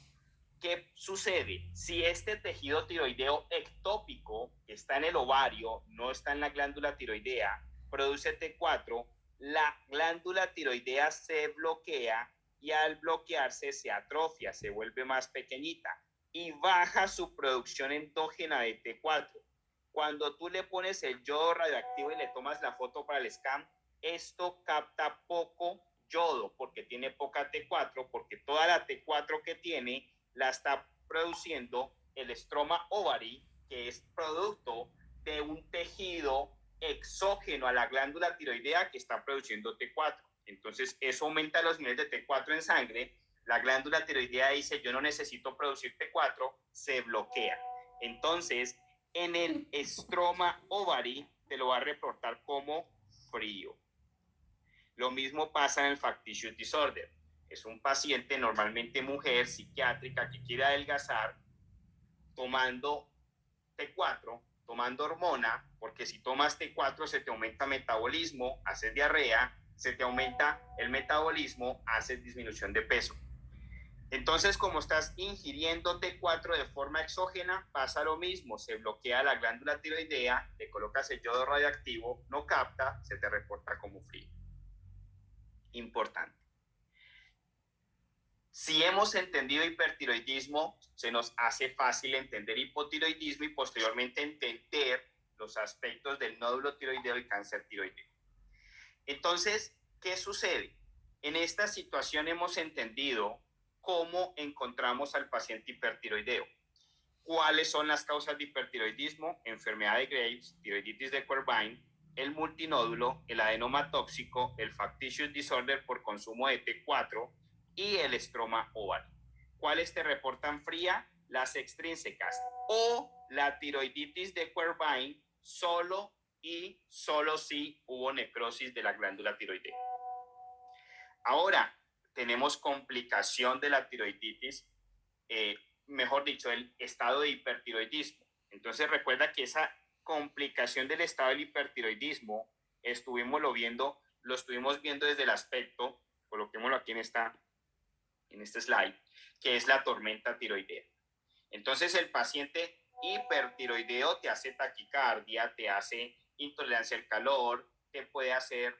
A: ¿Qué sucede? Si este tejido tiroideo ectópico que está en el ovario, no está en la glándula tiroidea, produce T4, la glándula tiroidea se bloquea y al bloquearse se atrofia, se vuelve más pequeñita y baja su producción endógena de T4. Cuando tú le pones el yodo radioactivo y le tomas la foto para el scan, esto capta poco yodo porque tiene poca T4, porque toda la T4 que tiene la está produciendo el estroma ovary, que es producto de un tejido exógeno a la glándula tiroidea que está produciendo T4. Entonces, eso aumenta los niveles de T4 en sangre. La glándula tiroidea dice, yo no necesito producir T4, se bloquea. Entonces, en el estroma ovary te lo va a reportar como frío. Lo mismo pasa en el factitious disorder. Es un paciente, normalmente mujer, psiquiátrica, que quiere adelgazar tomando T4, tomando hormona, porque si tomas T4 se te aumenta metabolismo, haces diarrea, se te aumenta el metabolismo, haces disminución de peso. Entonces, como estás ingiriendo T4 de forma exógena, pasa lo mismo, se bloquea la glándula tiroidea, le colocas el yodo radioactivo, no capta, se te reporta como frío. Importante. Si hemos entendido hipertiroidismo, se nos hace fácil entender hipotiroidismo y posteriormente entender los aspectos del nódulo tiroideo y cáncer tiroideo. Entonces, ¿qué sucede? En esta situación hemos entendido cómo encontramos al paciente hipertiroideo. ¿Cuáles son las causas de hipertiroidismo? Enfermedad de Graves, tiroiditis de Quervain, el multinódulo, el adenoma tóxico, el factitious disorder por consumo de T4 y el estroma oval. ¿Cuáles te reportan fría? Las extrínsecas o la tiroiditis de Quervain solo y solo si hubo necrosis de la glándula tiroidea. Ahora, tenemos complicación de la tiroiditis, mejor dicho, el estado de hipertiroidismo. Entonces, recuerda que esa complicación del estado del hipertiroidismo lo estuvimos viendo desde el aspecto, coloquémoslo aquí en este slide, que es la tormenta tiroidea. Entonces, el paciente hipertiroideo te hace taquicardia, te hace intolerancia al calor, te puede hacer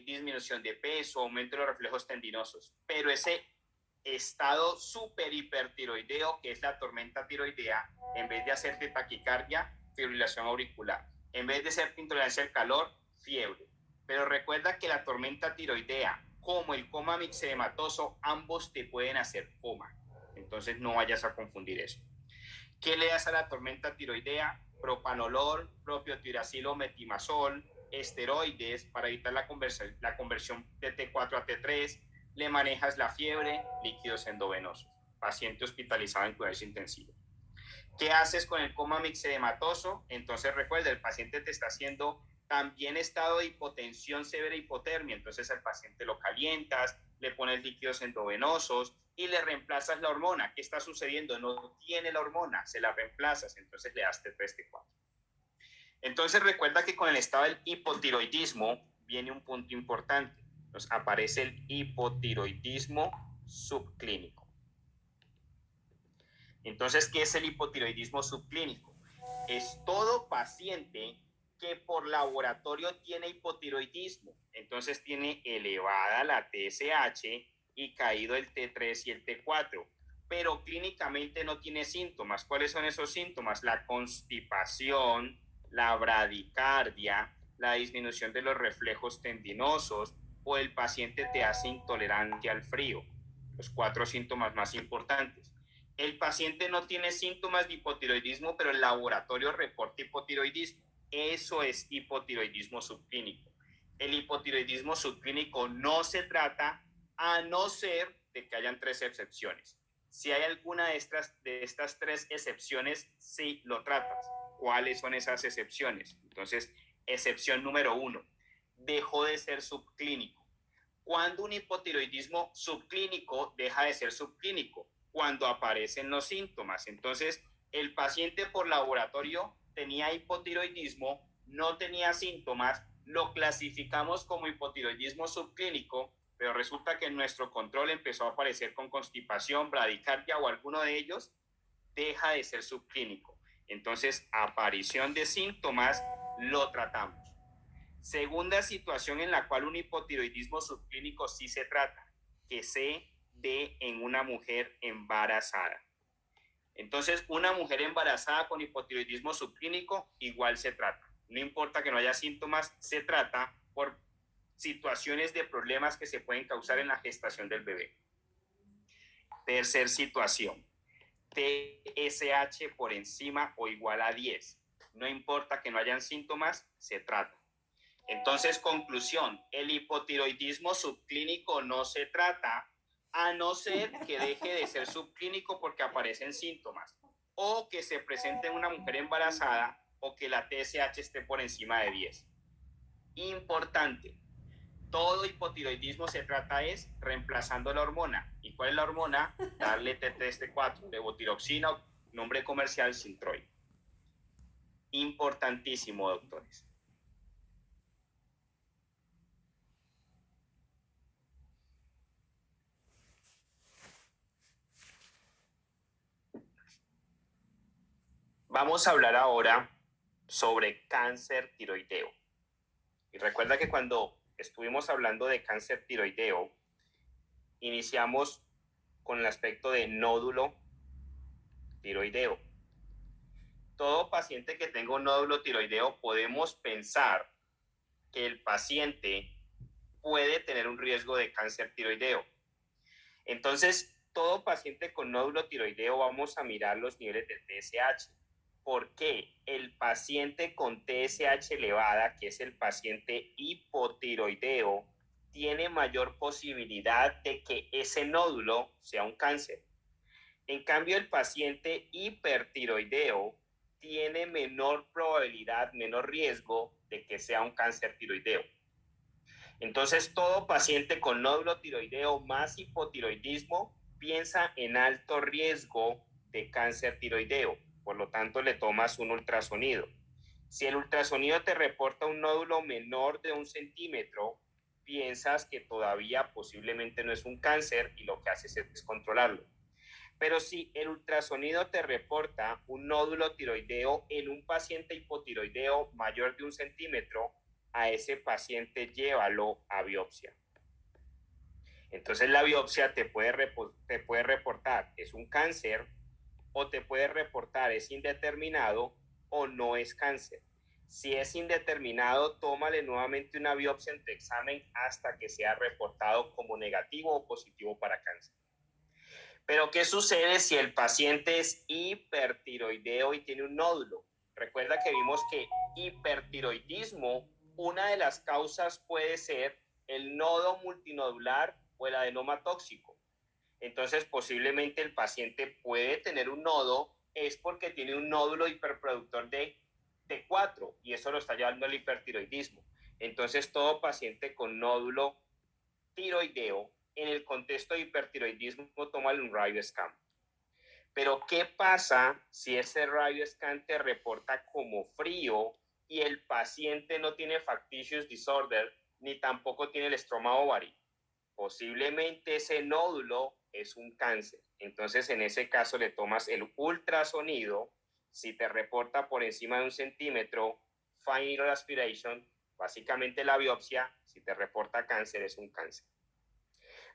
A: disminución de peso, aumento de los reflejos tendinosos, pero ese estado super hipertiroideo, que es la tormenta tiroidea, en vez de hacerte taquicardia, fibrilación auricular, en vez de hacerte intolerancia al calor, fiebre. Pero recuerda que la tormenta tiroidea, como el coma mixedematoso, ambos te pueden hacer coma. Entonces no vayas a confundir eso. ¿Qué le das a la tormenta tiroidea? Propanolol, propiotiracilo, metimazol, esteroides para evitar la conversión de T4 a T3, le manejas la fiebre, líquidos endovenosos, paciente hospitalizado en cuidados intensivos. ¿Qué haces con el coma mixedematoso? Entonces recuerda, el paciente te está haciendo también estado de hipotensión severa, hipotermia, entonces al paciente lo calientas, le pones líquidos endovenosos y le reemplazas la hormona. ¿Qué está sucediendo? No tiene la hormona, se la reemplazas, entonces le das T3, T4. Entonces recuerda que con el estado del hipotiroidismo viene un punto importante. Nos aparece el hipotiroidismo subclínico. Entonces, ¿qué es el hipotiroidismo subclínico? Es todo paciente que por laboratorio tiene hipotiroidismo. Entonces tiene elevada la TSH y caído el T3 y el T4, pero clínicamente no tiene síntomas. ¿Cuáles son esos síntomas? La constipación, la bradicardia, la disminución de los reflejos tendinosos, o el paciente te hace intolerante al frío. Los 4 síntomas más importantes. El paciente no tiene síntomas de hipotiroidismo, pero el laboratorio reporta hipotiroidismo. Eso es hipotiroidismo subclínico. El hipotiroidismo subclínico no se trata a no ser de que hayan 3 excepciones. Si hay alguna de estas 3 excepciones, sí lo tratas. ¿Cuáles son esas excepciones? Entonces, excepción número 1, dejó de ser subclínico. ¿Cuándo un hipotiroidismo subclínico deja de ser subclínico? Cuando aparecen los síntomas. Entonces, el paciente por laboratorio tenía hipotiroidismo, no tenía síntomas, lo clasificamos como hipotiroidismo subclínico, pero resulta que en nuestro control empezó a aparecer con constipación, bradicardia o alguno de ellos, deja de ser subclínico. Entonces, aparición de síntomas, lo tratamos. Segunda situación en la cual un hipotiroidismo subclínico sí se trata, que se dé en una mujer embarazada. Entonces, una mujer embarazada con hipotiroidismo subclínico igual se trata. No importa que no haya síntomas, se trata por situaciones de problemas que se pueden causar en la gestación del bebé. Tercer situación, TSH por encima o igual a 10. No importa que no hayan síntomas, se trata. Entonces, conclusión, el hipotiroidismo subclínico no se trata, a no ser que deje de ser subclínico porque aparecen síntomas, o que se presente en una mujer embarazada, o que la TSH esté por encima de 10. Importante, todo hipotiroidismo se trata es reemplazando la hormona. ¿Y cuál es la hormona? Darle T3T4, levotiroxina, nombre comercial Synthroid. Importantísimo, doctores. Vamos a hablar ahora sobre cáncer tiroideo. Y recuerda que cuando estuvimos hablando de cáncer tiroideo, iniciamos con el aspecto de nódulo tiroideo. Todo paciente que tenga un nódulo tiroideo podemos pensar que el paciente puede tener un riesgo de cáncer tiroideo. Entonces, todo paciente con nódulo tiroideo vamos a mirar los niveles de TSH. ¿Por qué? El paciente con TSH elevada, que es el paciente hipotiroideo, tiene mayor posibilidad de que ese nódulo sea un cáncer. En cambio, el paciente hipertiroideo tiene menor probabilidad, menor riesgo de que sea un cáncer tiroideo. Entonces, todo paciente con nódulo tiroideo más hipotiroidismo piensa en alto riesgo de cáncer tiroideo. Por lo tanto, le tomas un ultrasonido. Si el ultrasonido te reporta un nódulo menor de 1 centímetro, piensas que todavía posiblemente no es un cáncer y lo que haces es controlarlo. Pero si el ultrasonido te reporta un nódulo tiroideo en un paciente hipotiroideo mayor de 1 centímetro, a ese paciente llévalo a biopsia. Entonces la biopsia te puede reportar es un cáncer, o te puede reportar es indeterminado o no es cáncer. Si es indeterminado, tómale nuevamente una biopsia en tu examen hasta que sea reportado como negativo o positivo para cáncer. Pero ¿qué sucede si el paciente es hipertiroideo y tiene un nódulo? Recuerda que vimos que hipertiroidismo, una de las causas puede ser el nodo multinodular o el adenoma tóxico. Entonces, posiblemente el paciente puede tener un nodo, es porque tiene un nódulo hiperproductor de T4 y eso lo está llevando al hipertiroidismo. Entonces, todo paciente con nódulo tiroideo, en el contexto de hipertiroidismo, toma un RadioScan. Pero ¿qué pasa si ese RadioScan te reporta como frío y el paciente no tiene factitious disorder ni tampoco tiene el stroma ovary? Posiblemente ese nódulo es un cáncer. Entonces, en ese caso le tomas el ultrasonido. Si te reporta por encima de 1 centímetro, fine needle aspiration, básicamente la biopsia. Si te reporta cáncer, es un cáncer.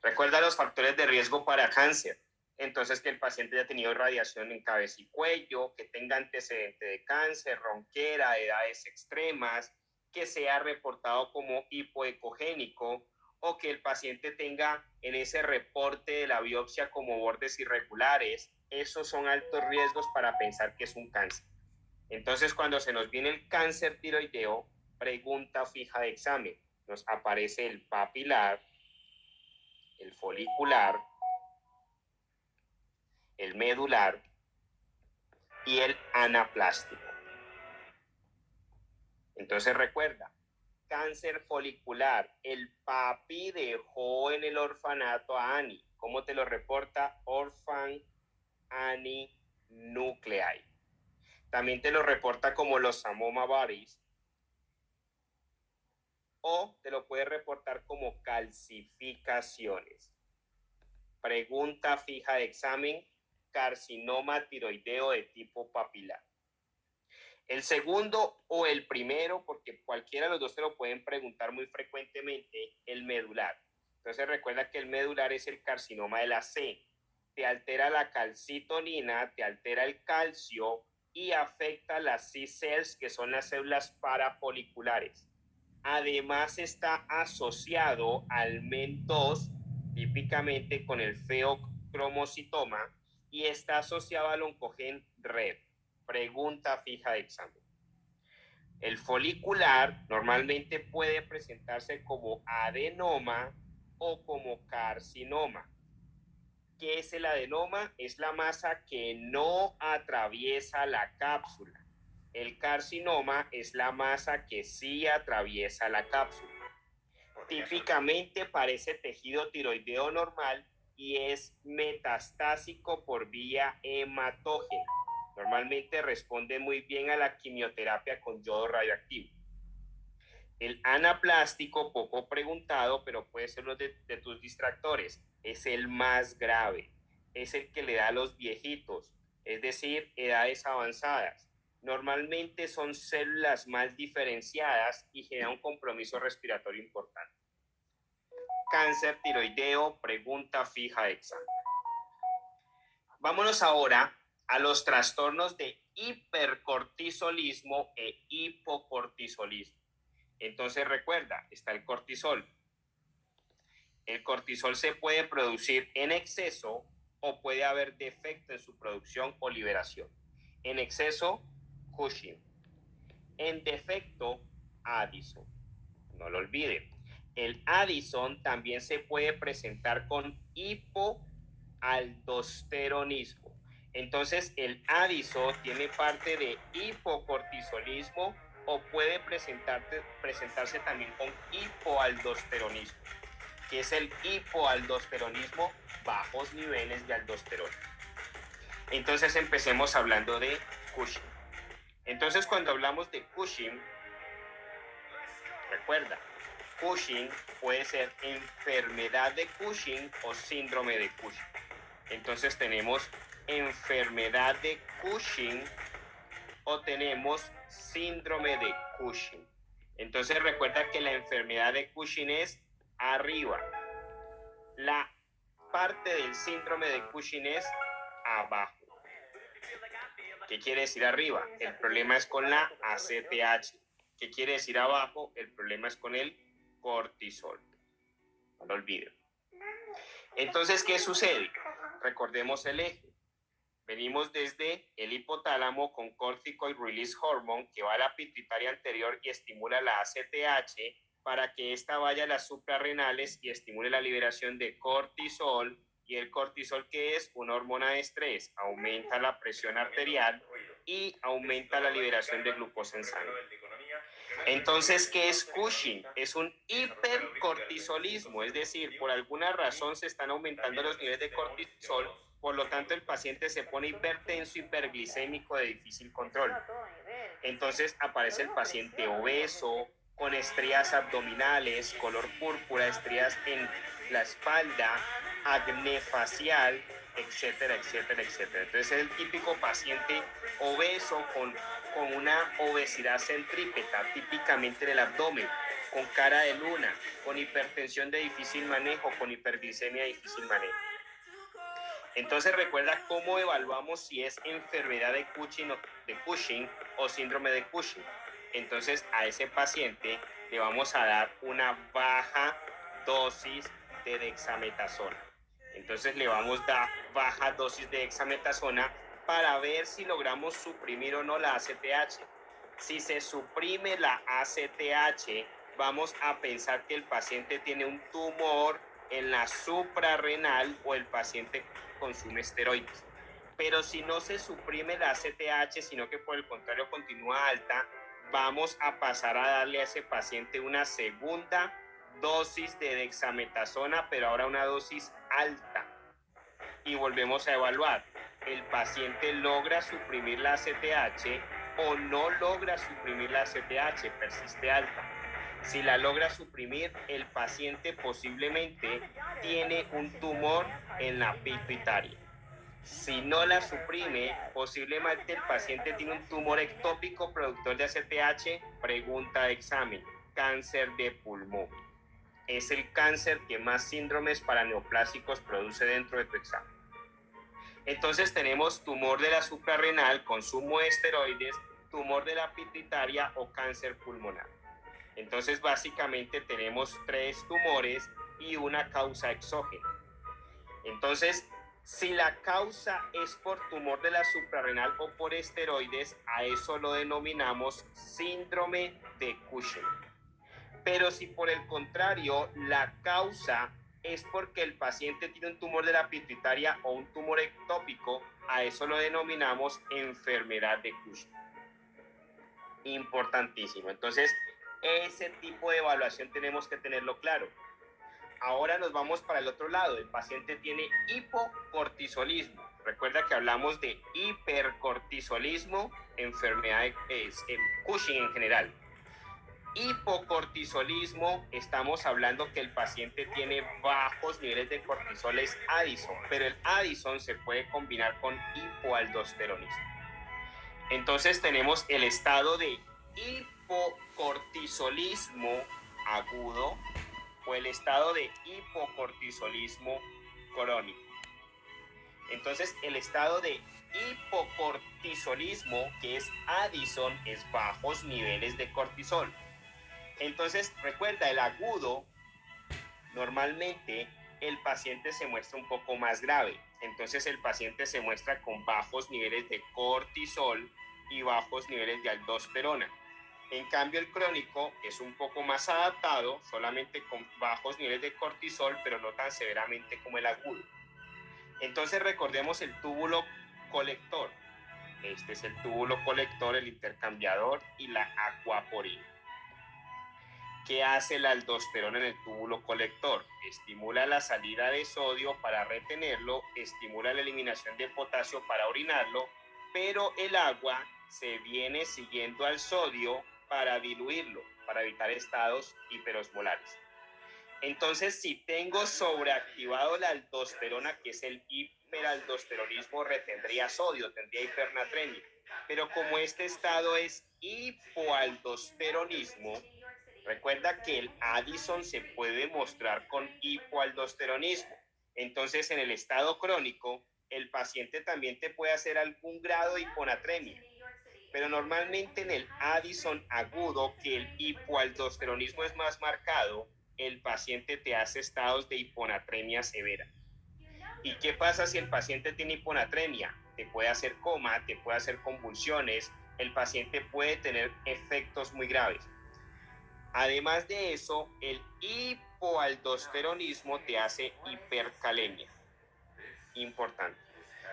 A: Recuerda los factores de riesgo para cáncer. Entonces, que el paciente haya tenido radiación en cabeza y cuello, que tenga antecedente de cáncer, ronquera, edades extremas, que sea reportado como hipoecogénico, o que el paciente tenga en ese reporte de la biopsia como bordes irregulares. Esos son altos riesgos para pensar que es un cáncer. Entonces, cuando se nos viene el cáncer tiroideo, pregunta fija de examen. Nos aparece el papilar, el folicular, el medular y el anaplástico. Entonces recuerda, cáncer folicular, el papi dejó en el orfanato a Annie. ¿Cómo te lo reporta? Orphan Annie Nuclei. También te lo reporta como los Samoma Bodies, o te lo puede reportar como calcificaciones. Pregunta fija de examen, carcinoma tiroideo de tipo papilar. El segundo o el primero, porque cualquiera de los dos te lo pueden preguntar muy frecuentemente, el medular. Entonces recuerda que el medular es el carcinoma de la C. te altera la calcitonina, te altera el calcio y afecta las C-cells, que son las células parafoliculares. Además está asociado al MEN2, típicamente con el feocromocitoma, y está asociado al oncogen red. Pregunta fija de examen. El folicular normalmente puede presentarse como adenoma o como carcinoma. ¿Qué es el adenoma? Es la masa que no atraviesa la cápsula. El carcinoma es la masa que sí atraviesa la cápsula. Típicamente parece tejido tiroideo normal y es metastásico por vía hematógena. Normalmente responde muy bien a la quimioterapia con yodo radioactivo. El anaplástico, poco preguntado, pero puede ser uno de tus distractores, es el más grave. Es el que le da a los viejitos, es decir, edades avanzadas. Normalmente son células mal diferenciadas y genera un compromiso respiratorio importante. Cáncer tiroideo, pregunta fija de examen. Vámonos ahora a los trastornos de hipercortisolismo e hipocortisolismo. Entonces recuerda, está el cortisol. El cortisol se puede producir en exceso o puede haber defecto en su producción o liberación. En exceso, Cushing. En defecto, Addison. No lo olviden. El Addison también se puede presentar con hipoaldosteronismo. Entonces, el Addison tiene parte de hipocortisolismo o puede presentarse también con hipoaldosteronismo. ¿Qué es el hipoaldosteronismo? Bajos niveles de aldosterona. Entonces, empecemos hablando de Cushing. Entonces, cuando hablamos de Cushing, recuerda, Cushing puede ser enfermedad de Cushing o síndrome de Cushing. Entonces tenemos enfermedad de Cushing o tenemos síndrome de Cushing. Entonces recuerda que la enfermedad de Cushing es arriba. La parte del síndrome de Cushing es abajo. ¿Qué quiere decir arriba? El problema es con la ACTH. ¿Qué quiere decir abajo? El problema es con el cortisol. No lo olviden. Entonces, ¿qué sucede? Recordemos el eje. Venimos desde el hipotálamo con corticoid release hormone que va a la pituitaria anterior y estimula la ACTH para que ésta vaya a las suprarrenales y estimule la liberación de cortisol. Y el cortisol, ¿qué es? Una hormona de estrés. Aumenta la presión arterial y aumenta la liberación de glucosa en sangre. Entonces, ¿qué es Cushing? Es un hipercortisolismo, es decir, por alguna razón se están aumentando los niveles de cortisol, por lo tanto el paciente se pone hipertenso, hiperglicémico de difícil control. Entonces aparece el paciente obeso, con estrías abdominales, color púrpura, estrías en la espalda, acné facial, etcétera, etcétera, etcétera. Entonces es el típico paciente obeso con una obesidad centrípeta, típicamente en el abdomen, con cara de luna, con hipertensión de difícil manejo, con hiperglicemia de difícil manejo. Entonces recuerda cómo evaluamos si es enfermedad de Cushing o síndrome de Cushing. Entonces a ese paciente le vamos a dar una baja dosis de dexametasona. Entonces le vamos a dar baja dosis de dexametasona para ver si logramos suprimir o no la ACTH. Si se suprime la ACTH, vamos a pensar que el paciente tiene un tumor en la suprarrenal o el paciente consume esteroides. Pero si no se suprime la ACTH, sino que por el contrario continúa alta, vamos a pasar a darle a ese paciente una segunda dosis de dexametasona, pero ahora una dosis alta. Y volvemos a evaluar. ¿El paciente logra suprimir la ACTH o no logra suprimir la ACTH? Persiste alta. Si la logra suprimir, el paciente posiblemente tiene un tumor en la pituitaria. Si no la suprime, posiblemente el paciente tiene un tumor ectópico productor de ACTH. Pregunta de examen: cáncer de pulmón. Es el cáncer que más síndromes paraneoplásicos produce dentro de tu examen. Entonces tenemos tumor de la suprarrenal, consumo de esteroides, tumor de la pituitaria o cáncer pulmonar. Entonces básicamente tenemos 3 tumores y una causa exógena. Entonces, si la causa es por tumor de la suprarrenal o por esteroides, a eso lo denominamos síndrome de Cushing. Pero si por el contrario la causa es porque el paciente tiene un tumor de la pituitaria o un tumor ectópico, a eso lo denominamos enfermedad de Cushing. Importantísimo. Entonces, ese tipo de evaluación tenemos que tenerlo claro. Ahora nos vamos para el otro lado. El paciente tiene hipocortisolismo. Recuerda que hablamos de hipercortisolismo, enfermedad de Cushing en general. Hipocortisolismo, estamos hablando que el paciente tiene bajos niveles de cortisol, es Addison, pero el Addison se puede combinar con hipoaldosteronismo. Entonces tenemos el estado de hipocortisolismo agudo o el estado de hipocortisolismo crónico. Entonces el estado de hipocortisolismo, que es Addison, es bajos niveles de cortisol. Entonces, recuerda, el agudo, normalmente el paciente se muestra un poco más grave. Entonces, el paciente se muestra con bajos niveles de cortisol y bajos niveles de aldosterona. En cambio, el crónico es un poco más adaptado, solamente con bajos niveles de cortisol, pero no tan severamente como el agudo. Entonces, recordemos el túbulo colector. Este es el túbulo colector, el intercambiador y la acuaporina. ¿Qué hace la aldosterona en el túbulo colector? Estimula la salida de sodio para retenerlo, estimula la eliminación de potasio para orinarlo, pero el agua se viene siguiendo al sodio para diluirlo, para evitar estados hiperosmolares. Entonces, si tengo sobreactivado la aldosterona, que es el hiperaldosteronismo, retendría sodio, tendría hipernatremia. Pero como este estado es hipoaldosteronismo, recuerda que el Addison se puede mostrar con hipoaldosteronismo. Entonces, en el estado crónico, el paciente también te puede hacer algún grado de hiponatremia. Pero normalmente en el Addison agudo, que el hipoaldosteronismo es más marcado, el paciente te hace estados de hiponatremia severa. ¿Y qué pasa si el paciente tiene hiponatremia? Te puede hacer coma, te puede hacer convulsiones, el paciente puede tener efectos muy graves. Además de eso, el hipoaldosteronismo te hace hipercalemia. Importante.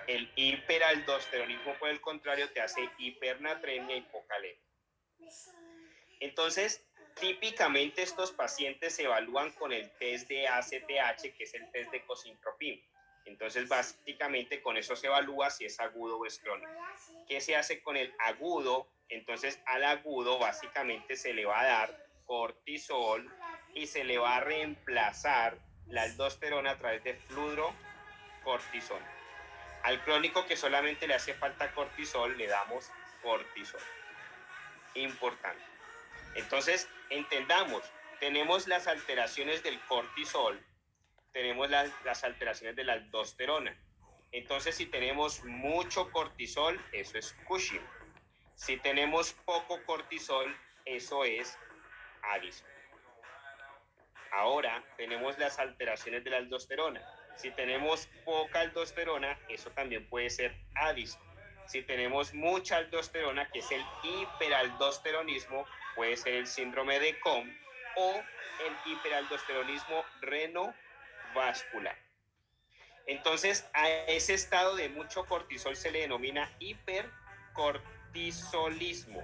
A: El hiperaldosteronismo, por el contrario, te hace hipernatremia y hipocalemia. Entonces, típicamente estos pacientes se evalúan con el test de ACTH, que es el test de cosintropin. Entonces, básicamente con eso se evalúa si es agudo o es crónico. ¿Qué se hace con el agudo? Entonces, al agudo básicamente se le va a dar cortisol y se le va a reemplazar la aldosterona a través de fludrocortisona. Al crónico, que solamente le hace falta cortisol, le damos cortisol. Importante. Entonces, entendamos, tenemos las alteraciones del cortisol, tenemos las alteraciones de la aldosterona. Entonces, si tenemos mucho cortisol, eso es Cushing. Si tenemos poco cortisol, eso es Addison. Ahora tenemos las alteraciones de la aldosterona. Si tenemos poca aldosterona, eso también puede ser Addison. Si tenemos mucha aldosterona, que es el hiperaldosteronismo, puede ser el síndrome de Cohn o el hiperaldosteronismo renovascular. Entonces, a ese estado de mucho cortisol se le denomina hipercortisolismo.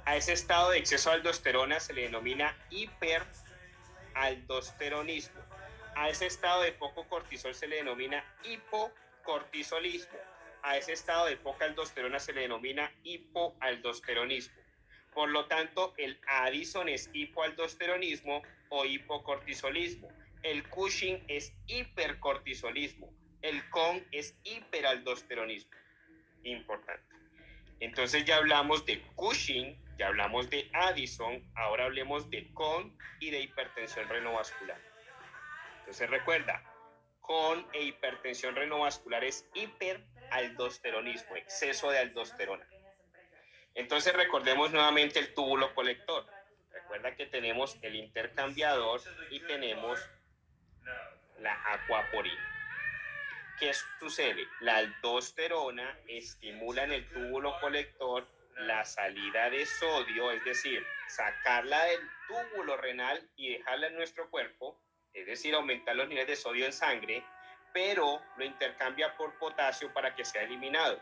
A: A ese estado de exceso de aldosterona se le denomina hiperaldosteronismo. A ese estado de poco cortisol se le denomina hipocortisolismo. A ese estado de poca aldosterona se le denomina hipoaldosteronismo. Por lo tanto, el Addison es hipoaldosteronismo o hipocortisolismo. El Cushing es hipercortisolismo. El Cohn es hiperaldosteronismo. Importante. Entonces ya hablamos de Cushing, ya hablamos de Addison, ahora hablemos de Cohn y de hipertensión renovascular. Entonces recuerda, con hipertensión renovascular es hiperaldosteronismo, exceso de aldosterona. Entonces recordemos nuevamente el túbulo colector. Recuerda que tenemos el intercambiador y tenemos la acuaporina. ¿Qué sucede? La aldosterona estimula en el túbulo colector la salida de sodio, es decir, sacarla del túbulo renal y dejarla en nuestro cuerpo, es decir, aumentar los niveles de sodio en sangre, pero lo intercambia por potasio para que sea eliminado.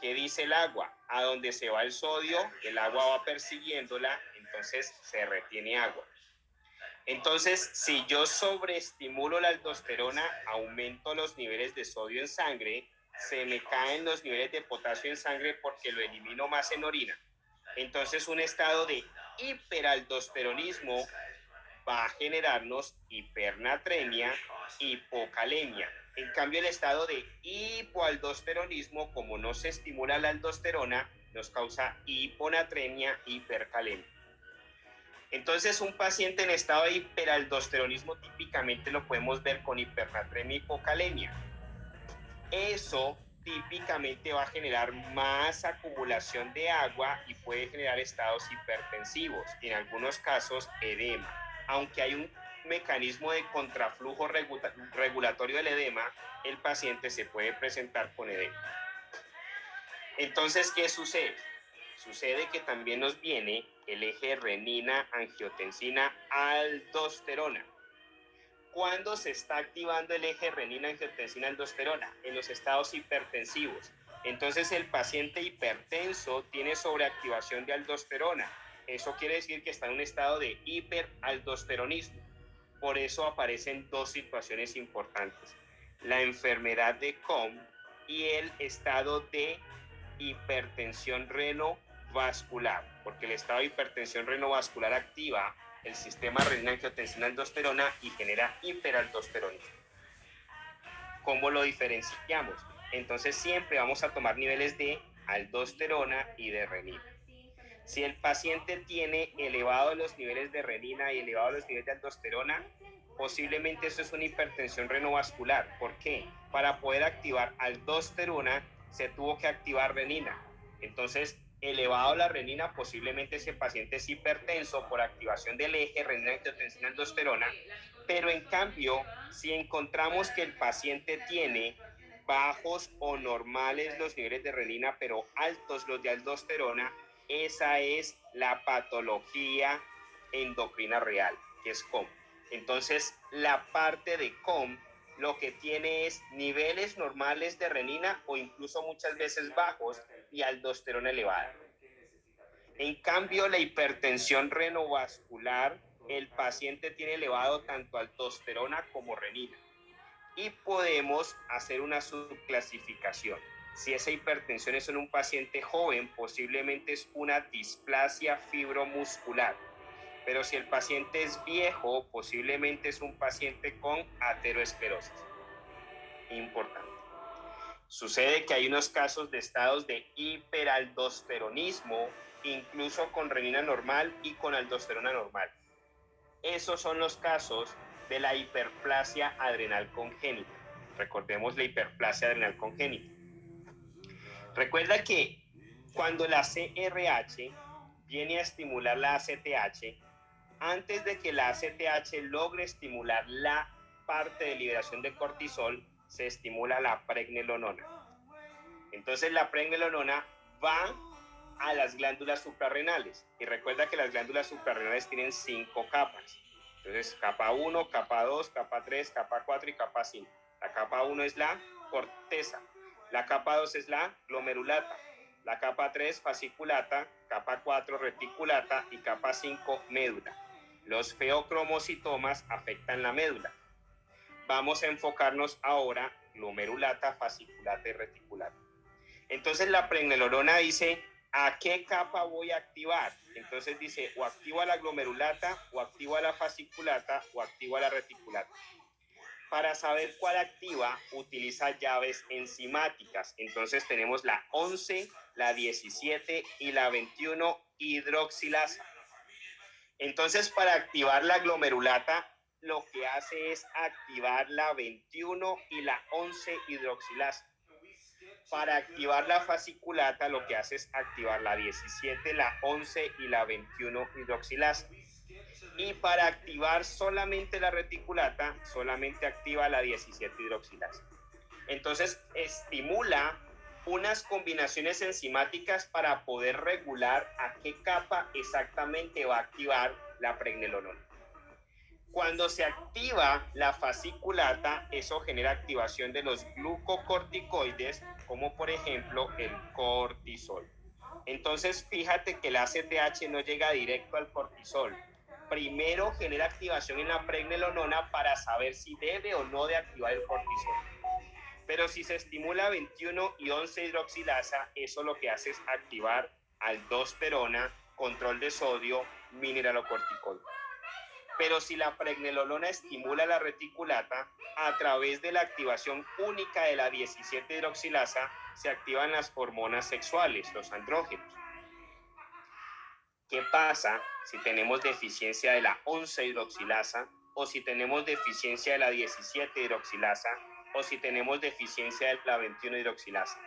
A: ¿Qué dice el agua? A donde se va el sodio, el agua va persiguiéndola, entonces se retiene agua. Entonces, si yo sobreestimulo la aldosterona, aumento los niveles de sodio en sangre, se me caen los niveles de potasio en sangre porque lo elimino más en orina. Entonces, un estado de hiperaldosteronismo va a generarnos hipernatremia, hipocalemia. En cambio, el estado de hipoaldosteronismo, como no se estimula la aldosterona, nos causa hiponatremia, hipercalemia. Entonces, un paciente en estado de hiperaldosteronismo típicamente lo podemos ver con hipernatremia, hipocalemia. Eso típicamente va a generar más acumulación de agua y puede generar estados hipertensivos, y en algunos casos edema. Aunque hay un mecanismo de contraflujo regulatorio del edema, el paciente se puede presentar con edema. Entonces, ¿qué sucede? Sucede que también nos viene el eje renina-angiotensina-aldosterona. ¿Cuándo se está activando el eje renina-angiotensina-aldosterona? En los estados hipertensivos. Entonces el paciente hipertenso tiene sobreactivación de aldosterona. Eso quiere decir que está en un estado de hiperaldosteronismo. Por eso aparecen dos situaciones importantes: la enfermedad de Cohn y el estado de hipertensión renovascular, porque el estado de hipertensión renovascular activa el sistema renina-angiotensina-aldosterona y genera hiperaldosteronismo. ¿Cómo lo diferenciamos? Entonces siempre vamos a tomar niveles de aldosterona y de renina. Si el paciente tiene elevados los niveles de renina y elevados los niveles de aldosterona, posiblemente eso es una hipertensión renovascular. ¿Por qué? Para poder activar aldosterona se tuvo que activar renina. Entonces, elevado la renina, posiblemente ese paciente es hipertenso por activación del eje renina-angiotensina-aldosterona, pero en cambio, si encontramos que el paciente tiene bajos o normales los niveles de renina, pero altos los de aldosterona, esa es la patología endocrina real, que es COM. Entonces, la parte de COM lo que tiene es niveles normales de renina o incluso muchas veces bajos y aldosterona elevada. En cambio, la hipertensión renovascular, el paciente tiene elevado tanto aldosterona como renina. Y podemos hacer una subclasificación. Si esa hipertensión es en un paciente joven, posiblemente es una displasia fibromuscular. Pero si el paciente es viejo, posiblemente es un paciente con aterosclerosis. Importante. Sucede que hay unos casos de estados de hiperaldosteronismo, incluso con renina normal y con aldosterona normal. Esos son los casos de la hiperplasia adrenal congénita. Recordemos la hiperplasia adrenal congénita. Recuerda que cuando la CRH viene a estimular la ACTH, antes de que la ACTH logre estimular la parte de liberación de cortisol, se estimula la pregnenolona. Entonces la pregnenolona va a las glándulas suprarrenales. Y recuerda que las glándulas suprarrenales tienen 5 capas. Entonces, capa 1, capa 2, capa 3, capa 4 y capa 5. La capa 1 es la corteza. La capa 2 es la glomerulata. La capa 3, fasciculata. Capa 4, reticulata. Y capa 5, médula. Los feocromocitomas afectan la médula. Vamos a enfocarnos ahora glomerulata, fasciculata y reticulata. Entonces la pregnenolona dice: ¿a qué capa voy a activar? Entonces dice: o activo a la glomerulata, o activo a la fasciculata, o activo a la reticulata. Para saber cuál activa, utiliza llaves enzimáticas. Entonces tenemos la 11, la 17 y la 21 hidroxilasa. Entonces, para activar la glomerulata, lo que hace es activar la 21 y la 11 hidroxilasa. Para activar la fasciculata lo que hace es activar la 17, la 11 y la 21 hidroxilasa. Y para activar solamente la reticulata, solamente activa la 17 hidroxilasa. Entonces estimula unas combinaciones enzimáticas para poder regular a qué capa exactamente va a activar la pregnenolona. Cuando se activa la fasciculata, eso genera activación de los glucocorticoides, como por ejemplo el cortisol. Entonces, fíjate que el ACTH no llega directo al cortisol. Primero genera activación en la pregnenolona para saber si debe o no de activar el cortisol. Pero si se estimula 21 y 11 hidroxilasa, eso lo que hace es activar aldosterona, control de sodio, mineralocorticoide. Pero si la pregnenolona estimula la reticulata, a través de la activación única de la 17 hidroxilasa, se activan las hormonas sexuales, los andrógenos. ¿Qué pasa si tenemos deficiencia de la 11 hidroxilasa o si tenemos deficiencia de la 17 hidroxilasa o si tenemos deficiencia de la 21 hidroxilasa?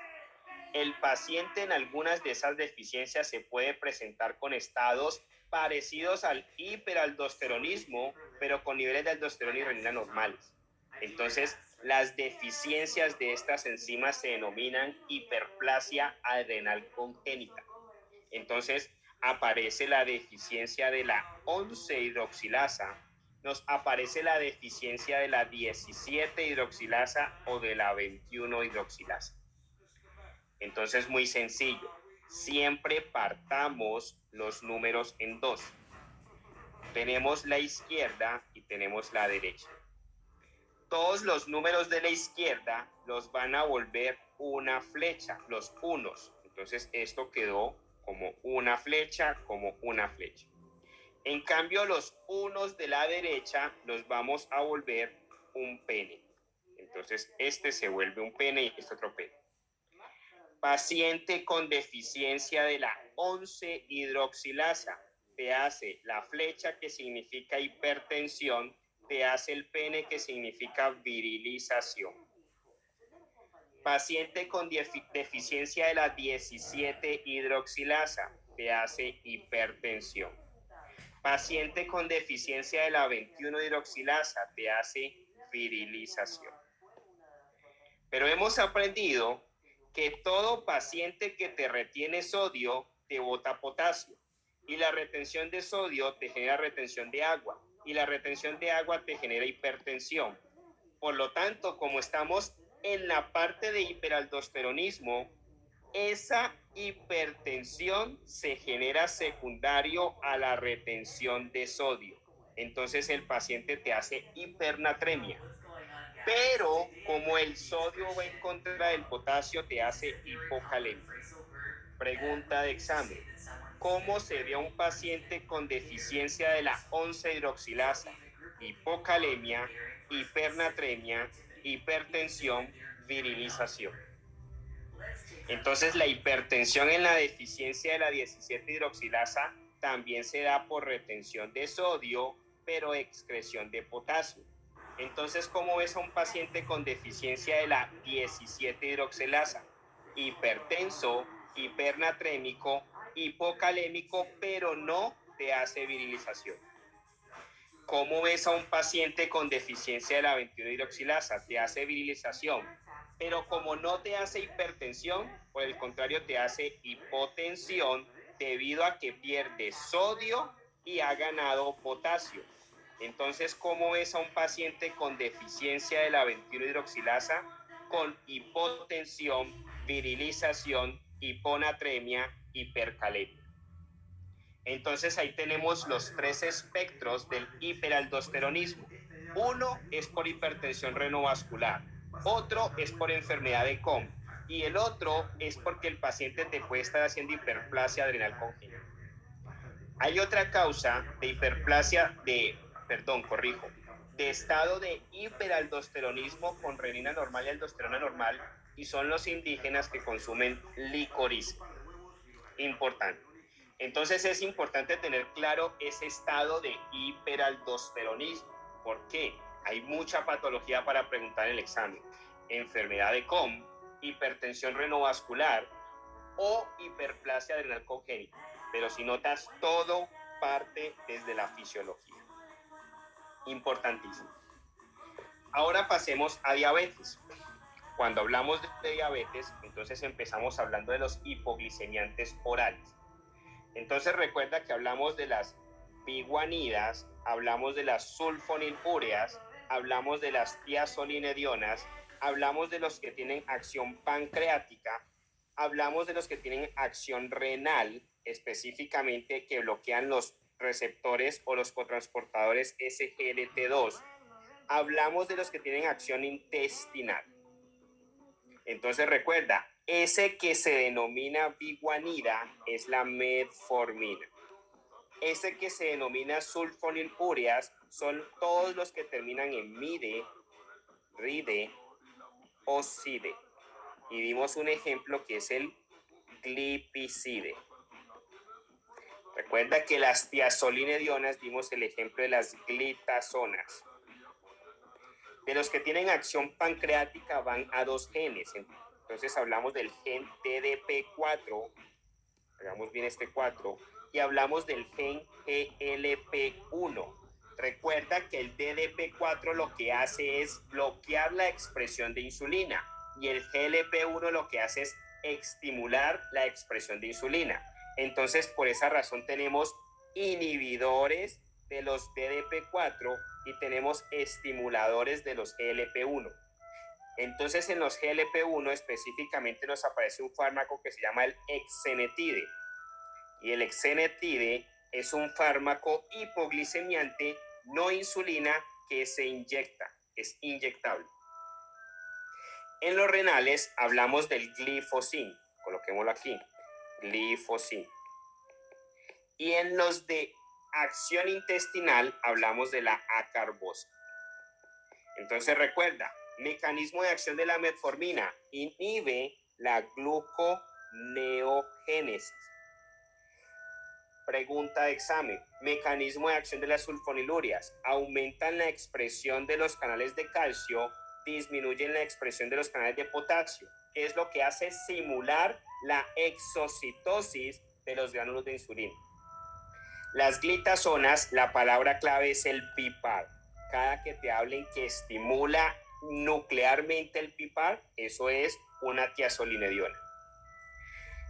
A: El paciente en algunas de esas deficiencias se puede presentar con estados parecidos al hiperaldosteronismo, pero con niveles de aldosterona y renina normales. Entonces, las deficiencias de estas enzimas se denominan hiperplasia adrenal congénita. Entonces, aparece la deficiencia de la 11 hidroxilasa, nos aparece la deficiencia de la 17 hidroxilasa o de la 21 hidroxilasa. Entonces, muy sencillo, siempre partamos los números en dos. Tenemos la izquierda y tenemos la derecha. Todos los números de la izquierda los van a volver una flecha, los unos. Entonces, esto quedó como una flecha, como una flecha. En cambio, los unos de la derecha los vamos a volver un pene. Entonces, este se vuelve un pene y este otro pene. Paciente con deficiencia de la 11 hidroxilasa, te hace la flecha que significa hipertensión, te hace el pene que significa virilización. Paciente con deficiencia de la 17 hidroxilasa, te hace hipertensión. Paciente con deficiencia de la 21 hidroxilasa, te hace virilización. Pero hemos aprendido que todo paciente que te retiene sodio te bota potasio, y la retención de sodio te genera retención de agua, y la retención de agua te genera hipertensión. Por lo tanto, como estamos en la parte de hiperaldosteronismo, esa hipertensión se genera secundario a la retención de sodio. Entonces el paciente te hace hipernatremia. Pero como el sodio va en contra del potasio, te hace hipocalemia. Pregunta de examen: ¿cómo se ve a un paciente con deficiencia de la 11 hidroxilasa? Hipocalemia, hipernatremia, hipertensión, virilización. Entonces, la hipertensión en la deficiencia de la 17 hidroxilasa también se da por retención de sodio, pero excreción de potasio. Entonces, ¿cómo ves a un paciente con deficiencia de la 17 hidroxilasa? Hipertenso, hipernatrémico, hipocalémico, pero no te hace virilización. ¿Cómo ves a un paciente con deficiencia de la 21 hidroxilasa? Te hace virilización, pero como no te hace hipertensión, por el contrario te hace hipotensión debido a que pierde sodio y ha ganado potasio. Entonces, ¿cómo ves a un paciente con deficiencia de la 21 hidroxilasa? Con hipotensión, virilización, hiponatremia, hipercalemia. Entonces ahí tenemos los tres espectros del hiperaldosteronismo. Uno es por hipertensión renovascular, otro es por enfermedad de Cohn y el otro es porque el paciente te puede estar haciendo hiperplasia adrenal congénita. Hay otra causa de hiperplasia de estado de hiperaldosteronismo con renina normal y aldosterona normal, y son los indígenas que consumen licorice. Importante. Entonces es importante tener claro ese estado de hiperaldosteronismo. ¿Por qué? Hay mucha patología para preguntar en el examen. Enfermedad de Cohn, hipertensión renovascular o hiperplasia adrenal congénita. Pero si notas, todo parte desde la fisiología. Importantísimo. Ahora pasemos a diabetes. Cuando hablamos de diabetes, entonces empezamos hablando de los hipoglicemiantes orales. Entonces recuerda que hablamos de las biguanidas, hablamos de las sulfonilureas, hablamos de las tiazolinedionas, hablamos de los que tienen acción pancreática, hablamos de los que tienen acción renal, específicamente que bloquean los receptores o los cotransportadores SGLT2, hablamos de los que tienen acción intestinal. Entonces recuerda, ese que se denomina biguanida es la metformina. Ese que se denomina sulfonilureas son todos los que terminan en mide, ride o side. Y dimos un ejemplo que es el glipizide. Recuerda que las tiazolinedionas dimos el ejemplo de las glitazonas. De los que tienen acción pancreática van a dos genes. Entonces hablamos del gen TDP4, hagamos bien este 4, y hablamos del gen GLP1. Recuerda que el DDP4 lo que hace es bloquear la expresión de insulina y el GLP1 lo que hace es estimular la expresión de insulina. Entonces, por esa razón tenemos inhibidores de los DDP4 y tenemos estimuladores de los GLP1. Entonces, en los GLP1 específicamente nos aparece un fármaco que se llama el exenatide. Y el exenatide es un fármaco hipoglicemiante no insulina que se inyecta, es inyectable. En los renales hablamos del glifosine, coloquémoslo aquí, glifosine. Y en los de acción intestinal hablamos de la acarbosa. Entonces recuerda, mecanismo de acción de la metformina, inhibe la gluconeogénesis. Pregunta de examen, mecanismo de acción de las sulfonilureas, aumentan la expresión de los canales de calcio, disminuyen la expresión de los canales de potasio, que es lo que hace simular la exocitosis de los gránulos de insulina. Las glitazonas, la palabra clave es el PPAR. Cada que te hablen que estimula nuclearmente el PPAR, eso es una tiazolinediona.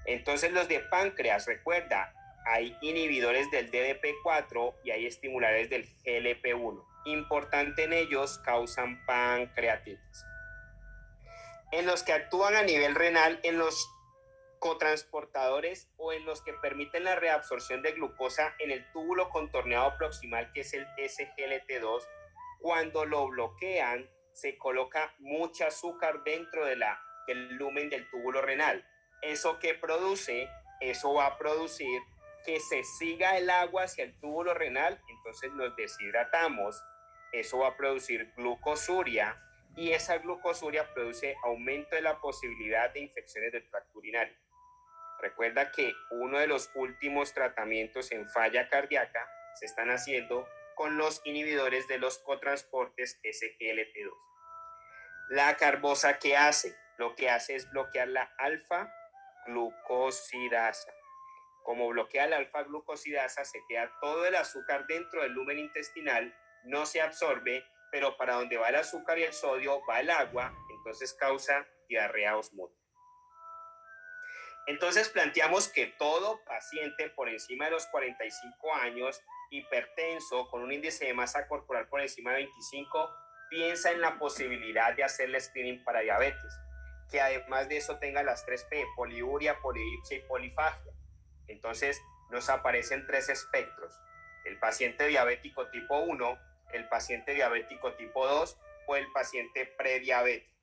A: Entonces los de páncreas, recuerda, hay inhibidores del DDP4 y hay estimuladores del GLP1. Importante en ellos, causan pancreatitis. En los que actúan a nivel renal, en los cotransportadores o en los que permiten la reabsorción de glucosa en el túbulo contorneado proximal, que es el SGLT2, cuando lo bloquean, se coloca mucho azúcar dentro del lumen del túbulo renal. ¿Eso qué produce? Eso va a producir que se siga el agua hacia el túbulo renal, entonces nos deshidratamos, eso va a producir glucosuria y esa glucosuria produce aumento de la posibilidad de infecciones del tracto urinario. Recuerda que uno de los últimos tratamientos en falla cardíaca se están haciendo con los inhibidores de los cotransportes SGLT2. La carbosa, ¿qué hace? Lo que hace es bloquear la alfa-glucosidasa. Como bloquea la alfa-glucosidasa, se queda todo el azúcar dentro del lumen intestinal, no se absorbe, pero para donde va el azúcar y el sodio va el agua, entonces causa diarrea osmótica. Entonces planteamos que todo paciente por encima de los 45 años, hipertenso, con un índice de masa corporal por encima de 25, piensa en la posibilidad de hacerle screening para diabetes, que además de eso tenga las 3P, poliuria, polidipsia y polifagia. Entonces nos aparecen tres espectros: el paciente diabético tipo 1, el paciente diabético tipo 2 o el paciente prediabético.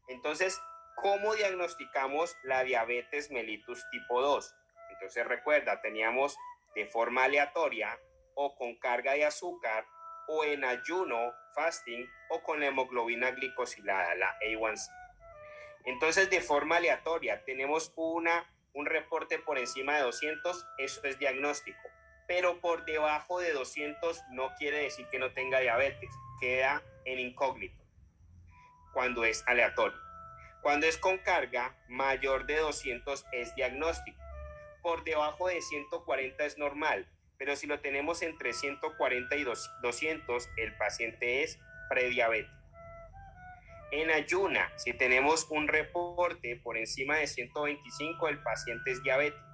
A: Entonces, ¿cómo diagnosticamos la diabetes mellitus tipo 2? Entonces recuerda, teníamos de forma aleatoria o con carga de azúcar o en ayuno, fasting, o con la hemoglobina glicosilada, la A1C. Entonces, de forma aleatoria, tenemos un reporte por encima de 200, eso es diagnóstico. pero por debajo de 200 no quiere decir que no tenga diabetes, queda en incógnito cuando es aleatorio. Cuando es con carga mayor de 200 es diagnóstico. Por debajo de 140 es normal, pero si lo tenemos entre 140 y 200, el paciente es prediabético. En ayuna, si tenemos un reporte por encima de 125, el paciente es diabético.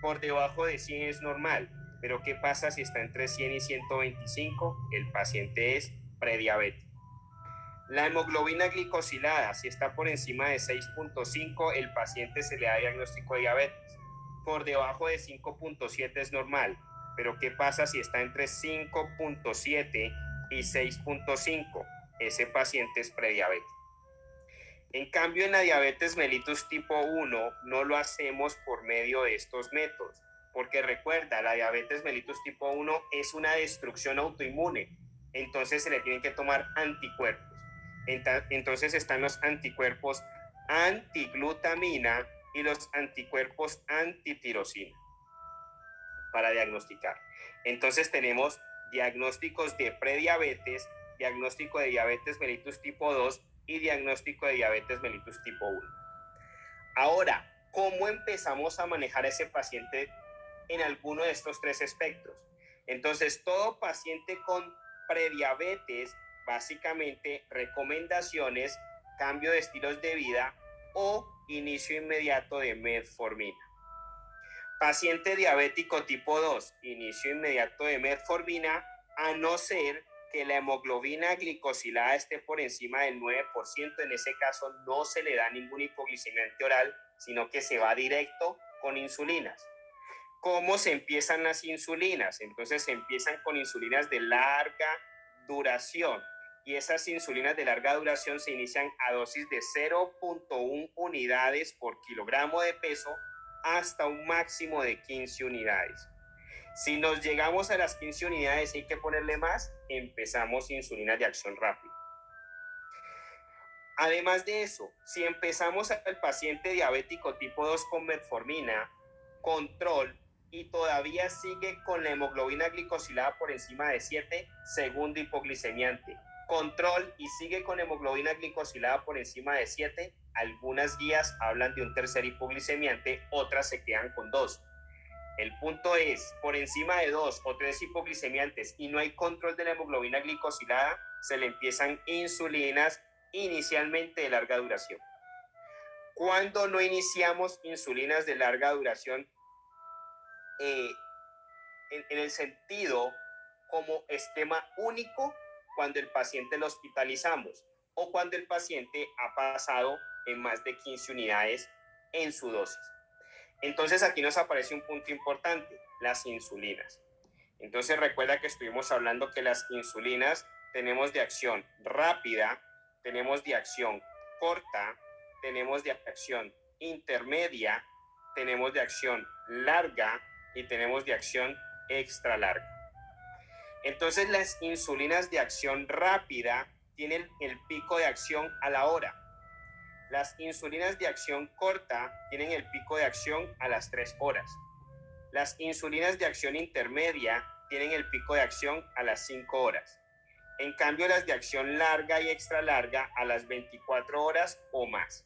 A: Por debajo de 100 es normal, pero ¿qué pasa si está entre 100 y 125? El paciente es prediabético. La hemoglobina glicosilada, si está por encima de 6.5, el paciente se le da diagnóstico de diabetes. Por debajo de 5.7 es normal, pero ¿qué pasa si está entre 5.7 y 6.5? Ese paciente es prediabético. En cambio, en la diabetes mellitus tipo 1 no lo hacemos por medio de estos métodos, porque recuerda, la diabetes mellitus tipo 1 es una destrucción autoinmune, entonces se le tienen que tomar anticuerpos. Entonces están los anticuerpos antiglutamina y los anticuerpos antitirosina para diagnosticar. Entonces tenemos diagnósticos de prediabetes, diagnóstico de diabetes mellitus tipo 2 y diagnóstico de diabetes mellitus tipo 1. Ahora, ¿cómo empezamos a manejar a ese paciente en alguno de estos tres espectros? Entonces, todo paciente con prediabetes, básicamente recomendaciones, cambio de estilos de vida o inicio inmediato de metformina. Paciente diabético tipo 2, inicio inmediato de metformina, a no ser que la hemoglobina glicosilada esté por encima del 9%, en ese caso no se le da ningún hipoglicemiante oral, sino que se va directo con insulinas. ¿Cómo se empiezan las insulinas? Entonces se empiezan con insulinas de larga duración, y esas insulinas de larga duración se inician a dosis de 0.1 unidades por kilogramo de peso hasta un máximo de 15 unidades. Si nos llegamos a las 15 unidades y hay que ponerle más, empezamos insulinas de acción rápida. Además de eso, si empezamos al paciente diabético tipo 2 con metformina, control, y todavía sigue con la hemoglobina glicosilada por encima de 7, segundo hipoglicemiante. Control y sigue con hemoglobina glicosilada por encima de 7, algunas guías hablan de un tercer hipoglicemiante, otras se quedan con 2. El punto es, por encima de 2 o 3 hipoglicemiantes y no hay control de la hemoglobina glicosilada, se le empiezan insulinas inicialmente de larga duración. ¿Cuándo no iniciamos insulinas de larga duración? En el sentido como esquema único, cuando el paciente lo hospitalizamos o cuando el paciente ha pasado en más de 15 unidades en su dosis. Entonces aquí nos aparece un punto importante, las insulinas. Entonces recuerda que estuvimos hablando que las insulinas tenemos de acción rápida, tenemos de acción corta, tenemos de acción intermedia, tenemos de acción larga y tenemos de acción extra larga. Entonces las insulinas de acción rápida tienen el pico de acción a la hora. Las insulinas de acción corta tienen el pico de acción a las 3 horas. Las insulinas de acción intermedia tienen el pico de acción a las 5 horas. En cambio, las de acción larga y extra larga a las 24 horas o más.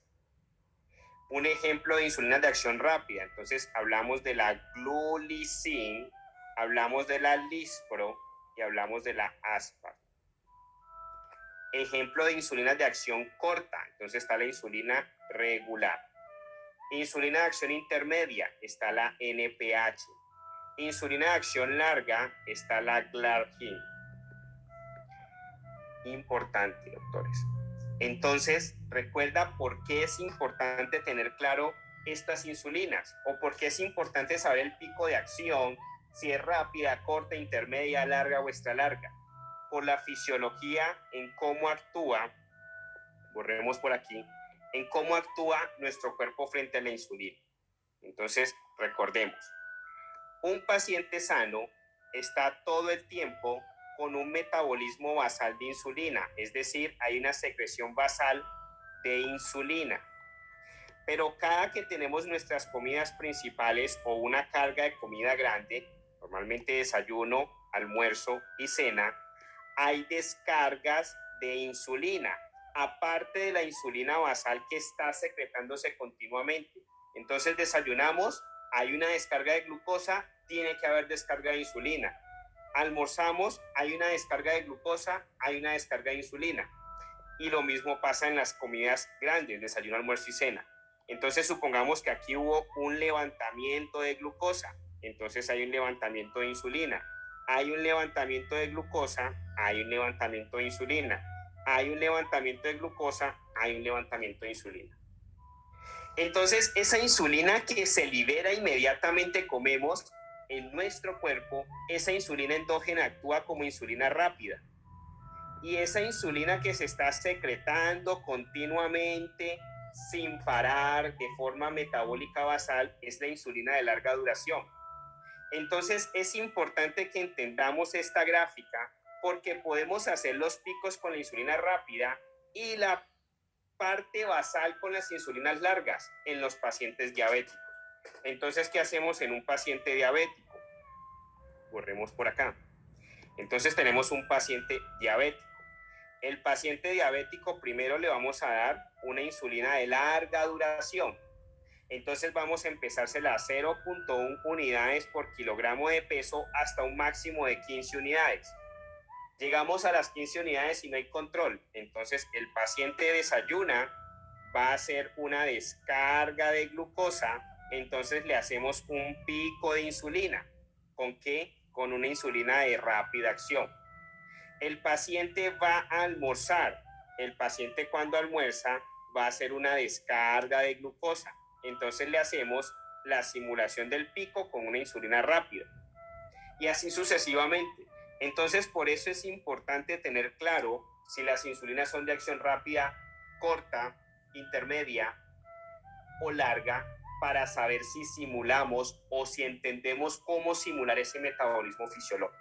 A: Un ejemplo de insulinas de acción rápida. Entonces, hablamos de la Glulicin, hablamos de la Lispro y hablamos de la Aspart. Ejemplo de insulinas de acción corta. Entonces, está la insulina regular. Insulina de acción intermedia, está la NPH. Insulina de acción larga, está la Glargine. Importante, doctores. Entonces, recuerda por qué es importante tener claro estas insulinas o por qué es importante saber el pico de acción, si es rápida, corta, intermedia, larga o extra larga. Por la fisiología en cómo actúa, borremos por aquí, en cómo actúa nuestro cuerpo frente a la insulina. Entonces, recordemos, un paciente sano está todo el tiempo con un metabolismo basal de insulina, es decir, hay una secreción basal de insulina. Pero cada que tenemos nuestras comidas principales o una carga de comida grande, normalmente desayuno, almuerzo y cena, hay descargas de insulina, aparte de la insulina basal que está secretándose continuamente. Entonces desayunamos, hay una descarga de glucosa, tiene que haber descarga de insulina. Almorzamos, hay una descarga de glucosa, hay una descarga de insulina. Y lo mismo pasa en las comidas grandes, desayuno, almuerzo y cena. Entonces supongamos que aquí hubo un levantamiento de glucosa, entonces hay un levantamiento de insulina. Hay un levantamiento de glucosa, hay un levantamiento de insulina. Hay un levantamiento de glucosa, hay un levantamiento de insulina. Entonces esa insulina que se libera inmediatamente comemos en nuestro cuerpo, esa insulina endógena actúa como insulina rápida. Y esa insulina que se está secretando continuamente, sin parar, de forma metabólica basal, es la insulina de larga duración. Entonces es importante que entendamos esta gráfica porque podemos hacer los picos con la insulina rápida y la parte basal con las insulinas largas en los pacientes diabéticos. Entonces, ¿qué hacemos en un paciente diabético? Corremos por acá. Entonces tenemos un paciente diabético. El paciente diabético primero le vamos a dar una insulina de larga duración. Entonces vamos a empezársela a 0.1 unidades por kilogramo de peso hasta un máximo de 15 unidades. Llegamos a las 15 unidades y no hay control. Entonces el paciente desayuna, va a hacer una descarga de glucosa, entonces le hacemos un pico de insulina. ¿Con qué? Con una insulina de rápida acción. El paciente va a almorzar. El paciente cuando almuerza va a hacer una descarga de glucosa. Entonces le hacemos la simulación del pico con una insulina rápida. Y así sucesivamente. Entonces por eso es importante tener claro si las insulinas son de acción rápida, corta, intermedia o larga, para saber si simulamos o si entendemos cómo simular ese metabolismo fisiológico.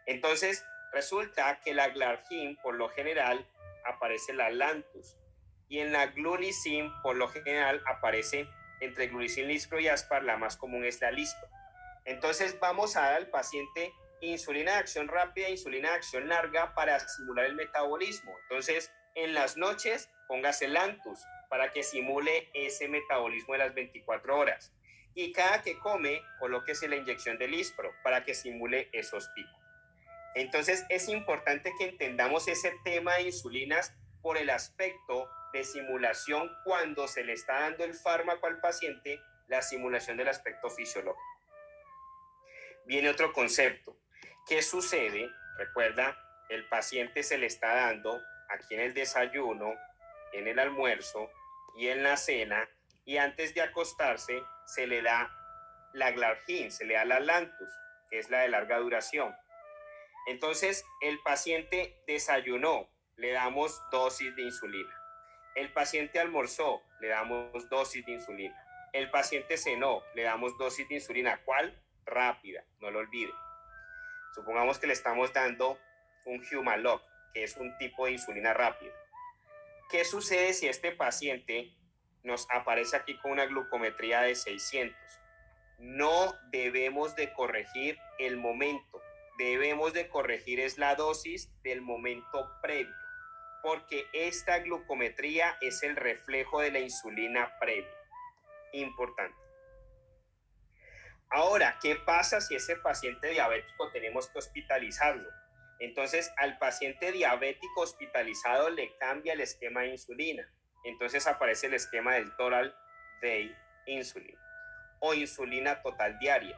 A: Entonces, resulta que la glargine, por lo general, aparece la lantus, y en la glulicin, por lo general, aparece entre glulicin, lispro y aspar, la más común es la lispro. Entonces, vamos a dar al paciente insulina de acción rápida e insulina de acción larga para simular el metabolismo. Entonces, en las noches, póngase lantus para que simule ese metabolismo de las 24 horas. Y cada que come, colóquese la inyección de lispro para que simule esos picos. Entonces es importante que entendamos ese tema de insulinas por el aspecto de simulación cuando se le está dando el fármaco al paciente, la simulación del aspecto fisiológico. Viene otro concepto. ¿Qué sucede? Recuerda, el paciente se le está dando aquí en el desayuno, en el almuerzo y en la cena, y antes de acostarse se le da la glargine, se le da la lantus, que es la de larga duración. Entonces, el paciente desayunó, le damos dosis de insulina. El paciente almorzó, le damos dosis de insulina. El paciente cenó, le damos dosis de insulina. ¿Cuál? Rápida, no lo olvide. Supongamos que le estamos dando un Humalog, que es un tipo de insulina rápida. ¿Qué sucede si este paciente nos aparece aquí con una glucometría de 600? No debemos de corregir el momento. Debemos de corregir es la dosis del momento previo, porque esta glucometría es el reflejo de la insulina previa. Importante. Ahora, ¿qué pasa si ese paciente diabético tenemos que hospitalizarlo? Entonces, al paciente diabético hospitalizado le cambia el esquema de insulina. Entonces aparece el esquema del total day insulin o insulina total diaria.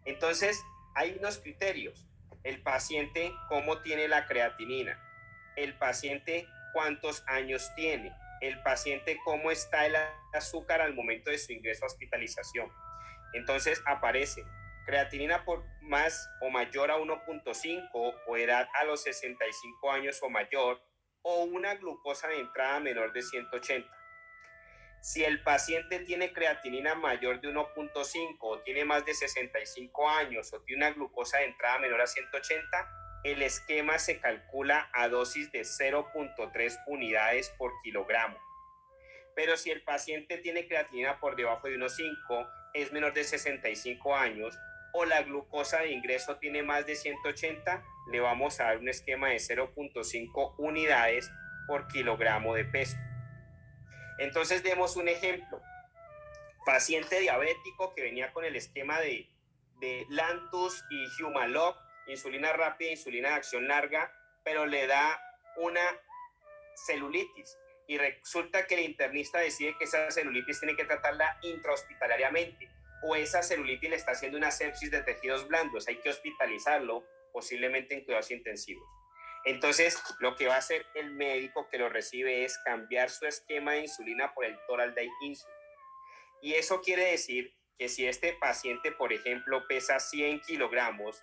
A: Entonces, hay unos criterios. El paciente, ¿cómo tiene la creatinina? El paciente, ¿cuántos años tiene? El paciente, ¿cómo está el azúcar al momento de su ingreso a hospitalización? Entonces aparece creatinina por más o mayor a 1.5 o edad a los 65 años o mayor, o una glucosa de entrada menor de 180. Si el paciente tiene creatinina mayor de 1.5 o tiene más de 65 años o tiene una glucosa de entrada menor a 180, el esquema se calcula a dosis de 0.3 unidades por kilogramo. Pero si el paciente tiene creatinina por debajo de 1.5, es menor de 65 años,
B: o la glucosa de ingreso tiene más de 180, le vamos a dar un esquema de 0.5 unidades por kilogramo de peso. Entonces demos un ejemplo. Paciente diabético que venía con el esquema de Lantus y Humalog, insulina rápida, insulina de acción larga, pero le da una celulitis y resulta que el internista decide que esa celulitis tiene que tratarla intrahospitalariamente, o esa celulitis le está haciendo una sepsis de tejidos blandos, hay que hospitalizarlo, posiblemente en cuidados intensivos. Entonces, lo que va a hacer el médico que lo recibe es cambiar su esquema de insulina por el Total Day Insulin. Y eso quiere decir que si este paciente, por ejemplo, pesa 100 kilogramos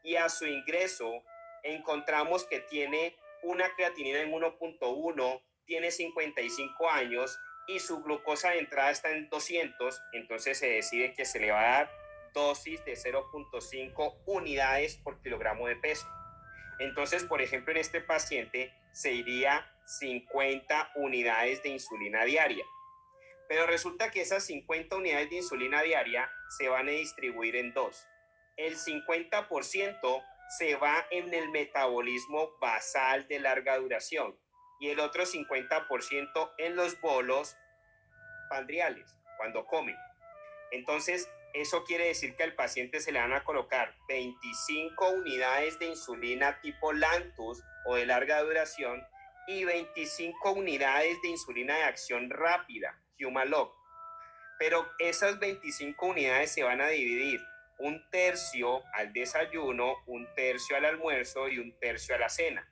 B: y a su ingreso encontramos que tiene una creatinina en 1.1, tiene 55 años y su glucosa de entrada está en 200, entonces se decide que se le va a dar dosis de 0.5 unidades por kilogramo de peso. Entonces, por ejemplo, en este paciente se iría 50 unidades de insulina diaria. Pero resulta que esas 50 unidades de insulina diaria se van a distribuir en dos. El 50% se va en el metabolismo basal de larga duración y el otro 50% en los bolos pandriales, cuando comen. Entonces, eso quiere decir que al paciente se le van a colocar 25 unidades de insulina tipo Lantus o de larga duración y 25 unidades de insulina de acción rápida, Humalog. Pero esas 25 unidades se van a dividir un tercio al desayuno, un tercio al almuerzo y un tercio a la cena.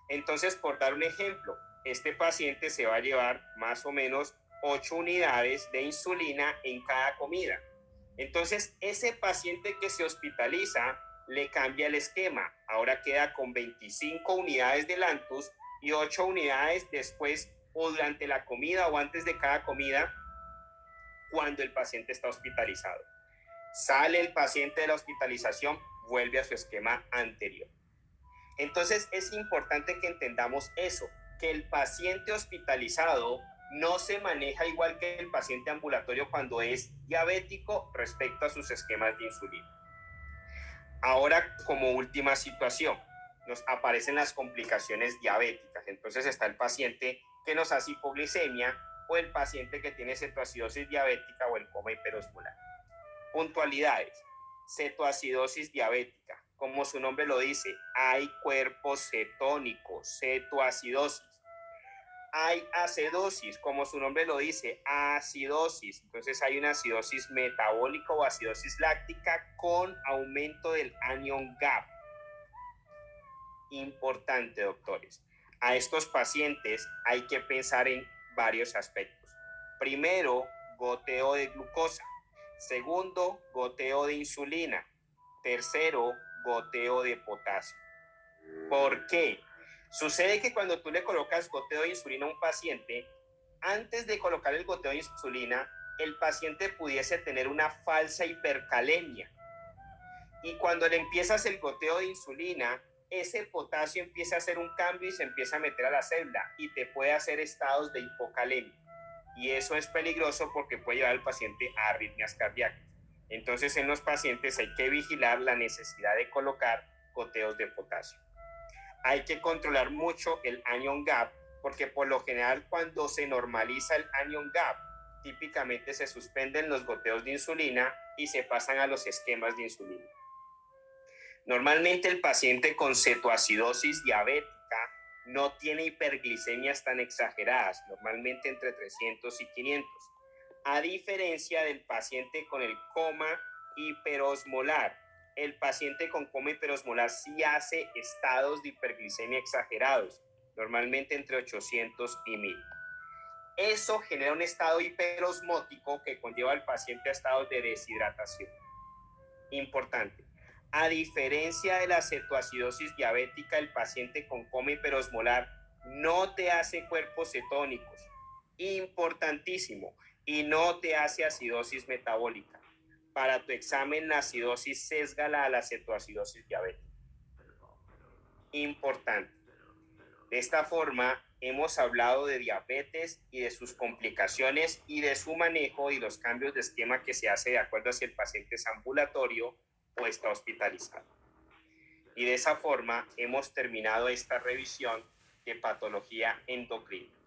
B: Entonces, por dar un ejemplo, este paciente se va a llevar más o menos 8 unidades de insulina en cada comida. Entonces, ese paciente que se hospitaliza le cambia el esquema. Ahora queda con 25 unidades de Lantus y 8 unidades después o durante la comida o antes de cada comida cuando el paciente está hospitalizado. Sale el paciente de la hospitalización, vuelve a su esquema anterior. Entonces es importante que entendamos eso, que el paciente hospitalizado no se maneja igual que el paciente ambulatorio cuando es diabético respecto a sus esquemas de insulina. Ahora, como última situación, nos aparecen las complicaciones diabéticas. Entonces está el paciente que nos hace hipoglicemia o el paciente que tiene cetoacidosis diabética o el coma hiperosmolar. Puntualidades. Cetoacidosis diabética. Como su nombre lo dice, hay cuerpo cetónico, cetoacidosis. Hay acidosis, como su nombre lo dice, acidosis. Entonces hay una acidosis metabólica o acidosis láctica con aumento del anion gap. Importante, doctores. A estos pacientes hay que pensar en varios aspectos. Primero, goteo de glucosa. Segundo, goteo de insulina. Tercero, goteo de potasio. ¿Por qué? Sucede que cuando tú le colocas goteo de insulina a un paciente, antes de colocar el goteo de insulina, el paciente pudiese tener una falsa hipercalemia. Y cuando le empiezas el goteo de insulina, ese potasio empieza a hacer un cambio y se empieza a meter a la célula y te puede hacer estados de hipocalemia. Y eso es peligroso porque puede llevar al paciente a arritmias cardíacas. Entonces, en los pacientes hay que vigilar la necesidad de colocar goteos de potasio. Hay que controlar mucho el anion gap, porque por lo general cuando se normaliza el anion gap, típicamente se suspenden los goteos de insulina y se pasan a los esquemas de insulina. Normalmente el paciente con cetoacidosis diabética no tiene hiperglicemias tan exageradas, normalmente entre 300 y 500, a diferencia del paciente con el coma hiperosmolar. El paciente con coma hiperosmolar sí hace estados de hiperglicemia exagerados, normalmente entre 800 y 1000. Eso genera un estado hiperosmótico que conlleva al paciente a estados de deshidratación. Importante. A diferencia de la cetoacidosis diabética, el paciente con coma hiperosmolar no te hace cuerpos cetónicos. Importantísimo. Y no te hace acidosis metabólica. Para tu examen, la acidosis sésgala a la cetoacidosis diabética. Importante. De esta forma, hemos hablado de diabetes y de sus complicaciones y de su manejo y los cambios de esquema que se hace de acuerdo a si el paciente es ambulatorio o está hospitalizado. Y de esa forma hemos terminado esta revisión de patología endocrina.